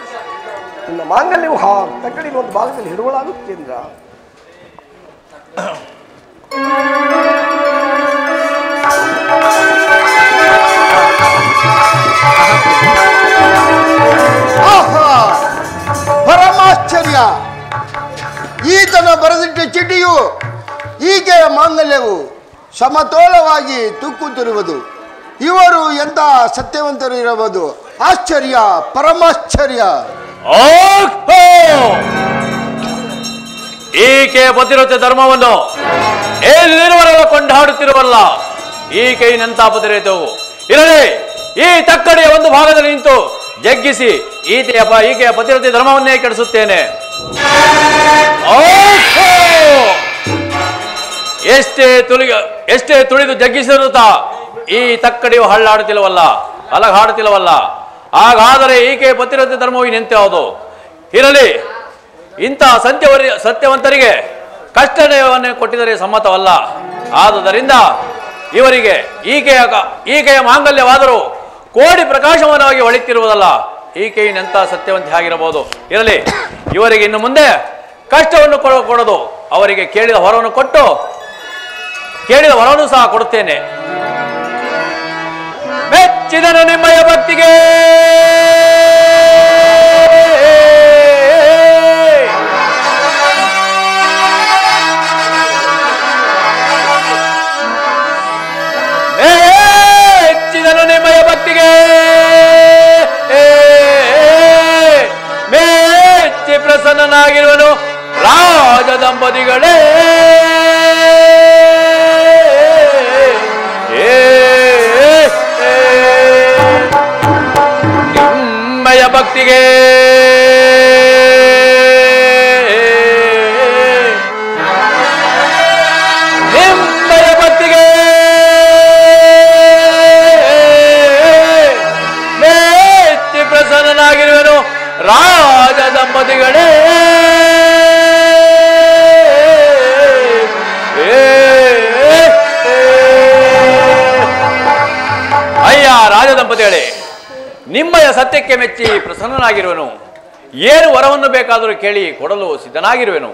ನಿನ್ನ ಮಾಂಗಲ್ಯವು ತಕ್ಕಡಿನ ಒಂದು ಭಾಗದಲ್ಲಿ ಹಿಡುವಳಾಗುತ್ತೆ ಚಂದ್ರ. ಪರಮಾಶ್ಚರ್ಯ! ಈತನ ಬರೆದಿಟ್ಟ ಚೀಟಿಯು ಈಕೆಯ ಮಾಂಗಲ್ಯವು ಸಮತೋಲವಾಗಿ ತೂಕುತ್ತಿರುವುದು. ಇವರು ಎಂತ ಸತ್ಯವಂತರು ಇರಬಹುದು. ಆಶ್ಚರ್ಯ, ಪರಮಾಶ್ಚರ್ಯ. ಈಕೆ ಪತಿರತೆ ಧರ್ಮವನ್ನು ಎಲ್ಲಿರುವರೆಲ್ಲ ಕೊಂಡಾಡುತ್ತಿರುವಲ್ಲ. ಈಕೆಯಿನಂತ ಪತಿರತೆವು ಇರಲಿ. ಈ ತಕ್ಕಡಿಯ ಒಂದು ಭಾಗದಲ್ಲಿ ನಿಂತು ಜಗ್ಗಿಸಿ ಈಕೆಯ ಪತಿರತೆ ಧರ್ಮವನ್ನೇ ಕೆಡಿಸುತ್ತೇನೆ. ಎಷ್ಟೇ ತುಳಿದು ಜಗ್ಗಿಸಿರುತ್ತ ಈ ತಕ್ಕಡಿಯು ಅಲಗಾಡುತ್ತಿಲ್ಲವಲ್ಲ. ಹಾಗಾದರೆ ಈಕೆ ಪತಿರತೆ ಧರ್ಮವು ಇನ್ನೆಂತಹದು? ಇರಲಿ. ಇಂತಹ ಸತ್ಯವಂತರಿಗೆ ಕಷ್ಟವನ್ನು ಕೊಟ್ಟಿದರೆ ಸಮ್ಮತವಲ್ಲ. ಆದುದರಿಂದ ಇವರಿಗೆ ಈಕೆಯ ಮಾಂಗಲ್ಯವಾದರೂ ಕೋಡಿ ಪ್ರಕಾಶಮಾನವಾಗಿ ಹೊಳೆಯುತ್ತಿರುವುದಲ್ಲ. ಈಕೆಯಿನಂತ ಸತ್ಯವಂತಿ ಆಗಿರಬಹುದು. ಇರಲಿ. ಇವರಿಗೆ ಇನ್ನು ಮುಂದೆ ಕಷ್ಟವನ್ನು ಕೊಡೋದು, ಅವರಿಗೆ ಕೇಳಿದ ವರವನ್ನು ಸಹ ಕೊಡುತ್ತೇನೆ. ಮೆಚ್ಚಿದನು ನಿಮ್ಮಯ ಭಕ್ತಿಗೆ ಮೆಚ್ಚಿ ಪ್ರಸನ್ನನಾಗಿರುವನು ರಾಜ ದಂಪತಿಗಳೇ. ನಿಮ್ಮಯ ಭಕ್ತಿಗೆ ಮೆಚ್ಚಿ ಪ್ರಸನ್ನನಾಗಿರುವನು ರಾಜ ದಂಪತಿಗಳೇ. ಅಯ್ಯ ರಾಜ ದಂಪತಿಗಳೇ, ನಿಮ್ಮಯ ಸತ್ಯಕ್ಕೆ ಮೆಚ್ಚಿ ಪ್ರಸನ್ನನಾಗಿರುವನು. ಏನು ವರವನ್ನು ಬೇಕಾದರೂ ಕೇಳಿ ಕೊಡಲು ಸಿದ್ಧನಾಗಿರುವೆನು.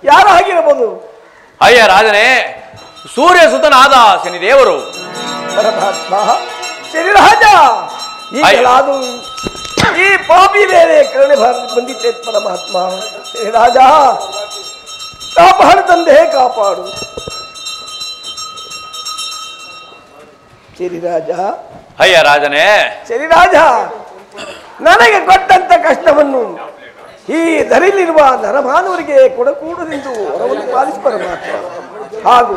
ಯಾರು ಆಗಿರಬಹುದು? ಅಯ್ಯ ರಾಜನೇ, ಸೂರ್ಯ ಸುತನಾದ ಶನಿದೇವರು. ಪರಮಾತ್ಮ ಶನಿರಾಜ, ಈ ಪಾಪಿ ಮೇಲೆ ಕರುಣೆ ಬಂದಿತ್ತೆ ಪರಮಾತ್ಮ. ಶನಿರಾಜ, ಕಾಪಾಡು ತಂದೆ, ಕಾಪಾಡು. ಶನಿರಾಜ, ಅಯ್ಯ ರಾಜನೇ, ಶನಿರಾಜ, ನನಗೆ ಕೊಟ್ಟಂತ ಕಷ್ಟವನ್ನು ಈ ಧರಿಲಿರುವ ನರಮಾನವರಿಗೆ ಕೊಡಕೂಡದೆಂದು ವರವನ್ನು ಪಾಲಿಸಿ ಪರಮಾತ್ಮ. ಹಾಗೂ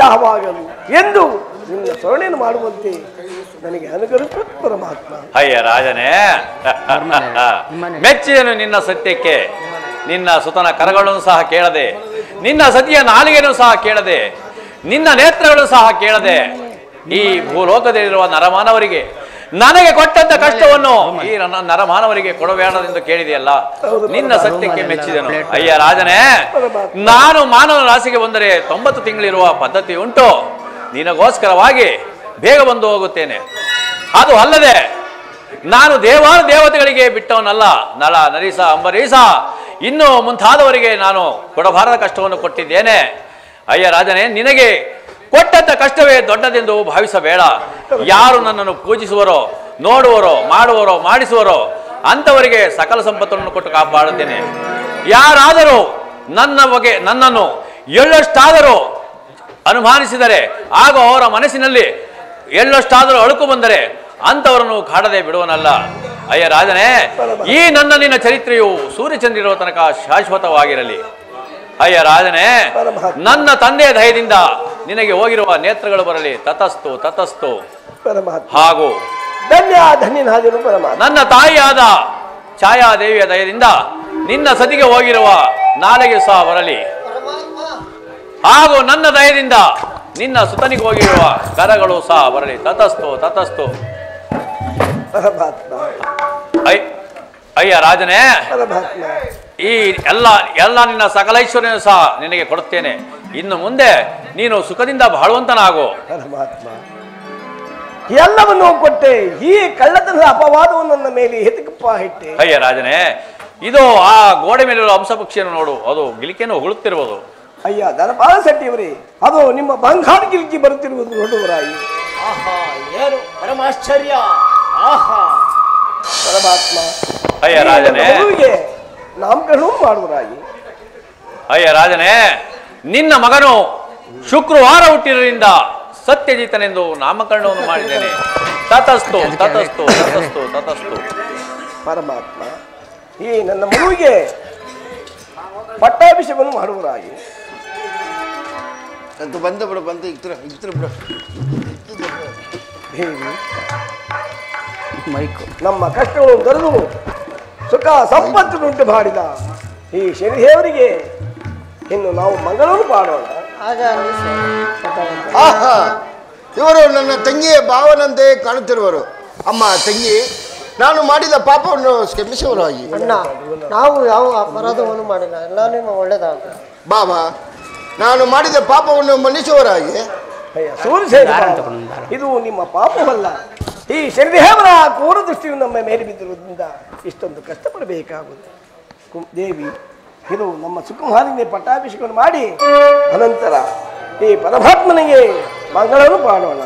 ಯಾವಾಗಲೂ ಎಂದು ನಿನ್ನ ಸ್ಮರಣೆಯನ್ನು ಮಾಡುವಂತೆ ನನಗೆ ಅನುಗ್ರಹಿಸು ಪರಮಾತ್ಮ. ಅಯ್ಯ ರಾಜನೇ, ಮೆಚ್ಚಿದನು ನಿನ್ನ ಸತ್ಯಕ್ಕೆ. ನಿನ್ನ ಸುತನ ಕರಗಳನ್ನು ಸಹ ಕೇಳದೆ, ನಿನ್ನ ಸತಿಯ ನಾಲಿಗೆಯನ್ನು ಸಹ ಕೇಳದೆ, ನಿನ್ನ ನೇತ್ರಗಳನ್ನು ಸಹ ಕೇಳದೆ ಈ ಭೂಲೋಕದಲ್ಲಿರುವ ನರಮಾನವರಿಗೆ ನನಗೆ ಕೊಟ್ಟಂತ ಕಷ್ಟವನ್ನು ಈ ನರಮಾನವರಿಗೆ ಕೊಡಬೇಡದೆಂದು ಕೇಳಿದೆಯಲ್ಲ. ನಿನ್ನ ಸತ್ಯಕ್ಕೆ ಮೆಚ್ಚಿದನು. ಅಯ್ಯ ರಾಜನೇ, ನಾನು ಮಾನವ ರಾಶಿಗೆ ಬಂದರೆ 90 ತಿಂಗಳಿರುವ ಪದ್ಧತಿ ಉಂಟು. ನಿನಗೋಸ್ಕರವಾಗಿ ಬೇಗ ಬಂದು ಹೋಗುತ್ತೇನೆ. ಅದು ಅಲ್ಲದೆ ನಾನು ದೇವತೆಗಳಿಗೆ ಬಿಟ್ಟವನಲ್ಲ. ನಳ, ನರೀಸ, ಅಂಬರೀಸ ಇನ್ನು ಮುಂತಾದವರಿಗೆ ನಾನು ಕೊಡಬಾರದ ಕಷ್ಟವನ್ನು ಕೊಟ್ಟಿದ್ದೇನೆ. ಅಯ್ಯ ರಾಜನೇ, ನಿನಗೆ ಕೊಟ್ಟಂತ ಕಷ್ಟವೇ ದೊಡ್ಡದೆಂದು ಭಾವಿಸಬೇಡ. ಯಾರು ನನ್ನನ್ನು ಪೂಜಿಸುವರೋ, ನೋಡುವರೋ, ಮಾಡುವರೋ, ಮಾಡಿಸುವರೋ ಅಂಥವರಿಗೆ ಸಕಲ ಸಂಪತ್ತನ್ನು ಕೊಟ್ಟು ಕಾಪಾಡುತ್ತೇನೆ. ಯಾರಾದರೂ ನನ್ನನ್ನು ಎಳ್ಳಷ್ಟಾದರೂ ಅನುಮಾನಿಸಿದರೆ, ಆಗ ಅವರ ಮನಸ್ಸಿನಲ್ಲಿ ಎಳ್ಳಷ್ಟಾದರೂ ಅಳುಕು ಬಂದರೆ ಅಂಥವರನ್ನು ಕಾಡದೆ ಬಿಡುವನಲ್ಲ. ಅಯ್ಯ ರಾಜನೇ, ಈ ನಿನ್ನ ಚರಿತ್ರೆಯು ಸೂರ್ಯಚಂದ್ರಿರುವ ತನಕ ಶಾಶ್ವತವಾಗಿರಲಿ. ಅಯ್ಯ ರಾಜನೇ, ನನ್ನ ತಂದೆಯ ದಯದಿಂದ ನಿನಗೆ ಹೋಗಿರುವ ನೇತ್ರಗಳು ಬರಲಿ. ತತಸ್ತು ತತಸ್ತು. ಹಾಗೂ ನನ್ನ ತಾಯಿಯಾದ ಛಾಯಾದೇವಿಯ ದಯದಿಂದ ನಿನ್ನ ಸತಿಗೆ ಹೋಗಿರುವ ನಾಳೆಗೆ ಸಹ ಬರಲಿ. ಹಾಗೂ ನನ್ನ ದಯದಿಂದ ನಿನ್ನ ಸುತನಿಗೆ ಹೋಗಿರುವ ಕರಗಳು ಸಹ ಬರಲಿ. ತತಸ್ತು ತತಸ್ತು. ಅಯ್ಯ ರಾಜನೇ, ಈ ಎಲ್ಲ ನಿನ್ನ ಸಕಲೈಶ್ವರ್ಯ ಸಹ ನಿನಗೆ ಕೊಡುತ್ತೇನೆ. ಇನ್ನು ಮುಂದೆ ನೀನು ಸುಖದಿಂದ ಬಾಳುವಂತನಾಗು. ಪರಮಾತ್ಮ, ಎಲ್ಲವನ್ನೂ ಕೊಟ್ಟೆ, ಈ ಕಳ್ಳತನದ ಅಪವಾದವನ್ನು ನನ್ನ ಮೇಲೆ ಹೆತಕಪ್ಪ ಇಟ್ಟೆ. ಅಯ್ಯ ರಾಜನೇ, ಇದು ಆ ಗೋಡೆ ಮೇಲಿರುವ ಹಂಸ ಪಕ್ಷಿಯನ್ನು ನೋಡು, ಅದು ಗಿಲಿಕೆಯನ್ನು ಹೊಗಳುತ್ತಿರುವುದು. ಅಯ್ಯ ಧನಪಾಲ ಶೆಟ್ಟಿಯವರೇ, ಅದು ನಿಮ್ಮ ಬಂಗಾರ ಗಿಲ್ಕಿ ಬರುತ್ತಿರುವುದು ನೋಡುವರಾಯಿ. ಆಹಾ, ಏನು ಪರಮಾಶ್ಚರ್ಯ! ಆಹಾ ಪರಮಾತ್ಮ, ಅಯ್ಯ ರಾಜನೇ, ನಾಮಕರಣ ಮಾಡುವರಾಯಿ. ಅಯ್ಯ ರಾಜನೇ, ನಿನ್ನ ಮಗನು ಶುಕ್ರವಾರ ಹುಟ್ಟಿರೋದ್ರಿಂದ ಸತ್ಯಜಿತನೆಂದು ನಾಮಕರಣವನ್ನು ಮಾಡಿದ್ದೇನೆ. ತತಸ್ತು ತತಸ್ತು ತತಸ್ತು ತತಸ್ತು. ಪರಮಾತ್ಮ, ಈ ನನ್ನ ಮಗುವಿಗೆ ಪಟ್ಟಾಭಿಷೇಕವನ್ನು ಮಾಡುವರಾಗಿ. ಅಂತ ಬಂದ ಬಿಡು, ಬಂದ ಇಕ್ತರ ಬಿಡು. ದೇವಿ, ನಮ್ಮ ಕಷ್ಟಗಳನ್ನು ತೊರೆದು ಸುಖ ಸಂಪತ್ತನ್ನುಂಟು ಮಾಡಿದ ಈ ಶನಿದೇವರಿಗೆ ಇನ್ನು ನಾವು ಮಂಗಳವನ್ನು ಮಾಡೋಣ. ಆಹಾ, ಇವರು ನನ್ನ ತಂಗಿಯ ಭಾವನಂತೆ ಕಾಣುತ್ತಿರುವರು. ಅಮ್ಮ ತಂಗಿ, ನಾನು ಮಾಡಿದ ಪಾಪವನ್ನು ಕ್ಷಮಿಸುವರಾಗಿ. ಅಣ್ಣ, ನಾವು ಯಾವ ಅಪರಾಧವನ್ನು ಮಾಡಿಲ್ಲ, ಎಲ್ಲ ನಿಮ್ಮ ಒಳ್ಳೇದಾಗ. ಬಾಬಾ, ನಾನು ಮಾಡಿದ ಪಾಪವನ್ನು ಮನ್ನಿಸುವರಾಗಿ. ಇದು ನಿಮ್ಮ ಪಾಪವಲ್ಲ, ಈ ಶನಿದೇವರ ಕ್ರೂರ ದೃಷ್ಟಿಯು ನಮ್ಮ ಮೇಲೆ ಬಿದ್ದಿರುವುದರಿಂದ ಇಷ್ಟೊಂದು ಕಷ್ಟಪಡಬೇಕಾಗುತ್ತೆ. ದೇವಿ, ಇದು ನಮ್ಮ ಸುಕುಮಾರನಿಗೆ ಪಟ್ಟಾಭಿಷೇಕವನ್ನು ಮಾಡಿ ಅನಂತರ ಈ ಪರಮಾತ್ಮನಿಗೆ ಮಂಗಳವನ್ನು ಮಾಡೋಣ.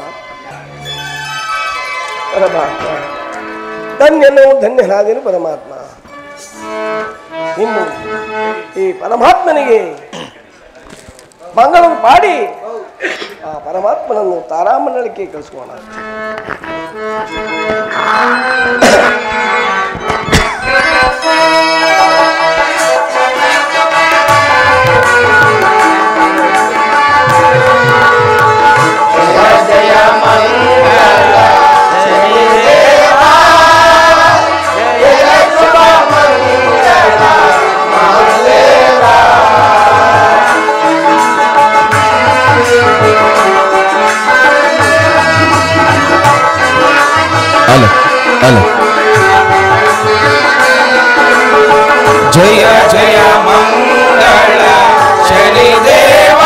ಪರಮಾತ್ಮ, ಧನ್ಯನು ಧನ್ಯನಾದೇನು ಪರಮಾತ್ಮ. ಇನ್ನು ಈ ಪರಮಾತ್ಮನಿಗೆ ಮಂಗಳವನ್ನು ಪಾಡಿ ಆ ಪರಮಾತ್ಮನನ್ನು ತಾರಾಮಂಡಲಕ್ಕೆ ಕಳಿಸೋಣ. ಜಯ ಜಯ ಮಂಗಳ ಶನಿದೇವ,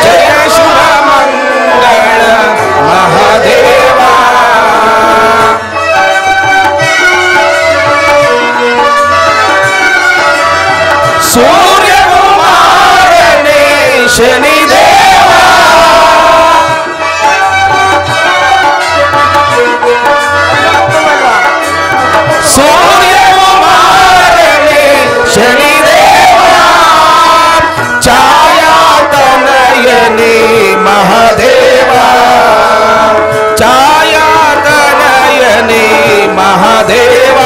ಜಯ ಶುಭ ಮಂಗಳ ಮಹಾದೇವ. ಸೂರ್ಯಕುಮಾರನೇ ಶನಿದೇವ, ಸೂರ್ಯಕುಮಾರನೇ ಶನಿದೇವ, ಛಾಯಾತನಯನೇ ಮಹಾದೇವ, ಛಾಯಾತನಯನೇ ಮಹಾದೇವ.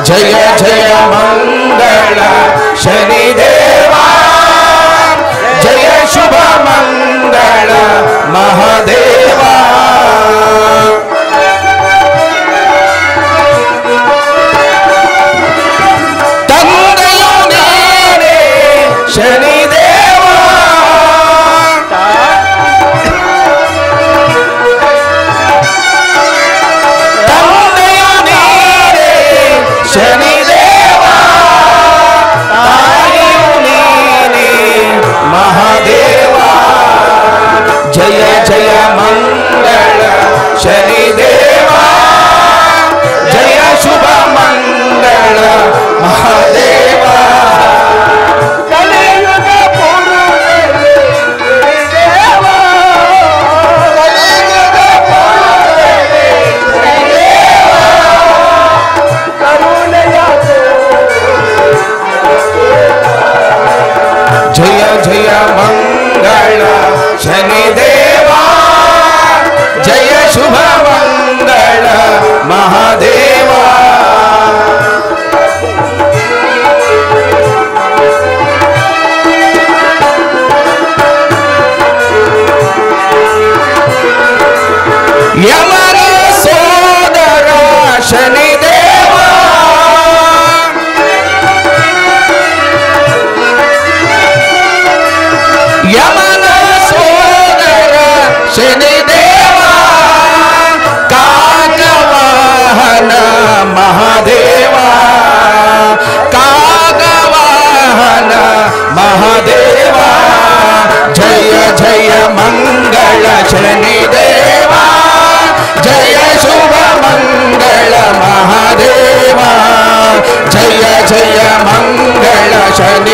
ಜಯ ಜಯ ಮಂಗಳ ಶನಿದೇವ, ಜಯ ಶುಭ ಮಂಗಳ ಮಹಾದೇವ. ತಂದೆಯು ನೀನೇ ಶನಿದೇವ, ತಂದೆಯು ನೀನೇ ಶನಿದೇವ, ತಾಯಿಯು ನೀನೇ ಮಹಾದೇವ. ಜಯ ಜಯ ಮಂಗಳ ಶನಿದೇವ, ಜಯ ಶುಭ ಮಂಗಳ ಮಹಾದೇವ. ಕಲಿಯುಗ ಪೂರ್ವದಲ್ಲಿ ಶನಿದೇವ, ಕಲಿಯುಗ ಪೂರ್ವದಲ್ಲಿ ಶನಿದೇವ, ಕರುಣೆಯ ಶನಿ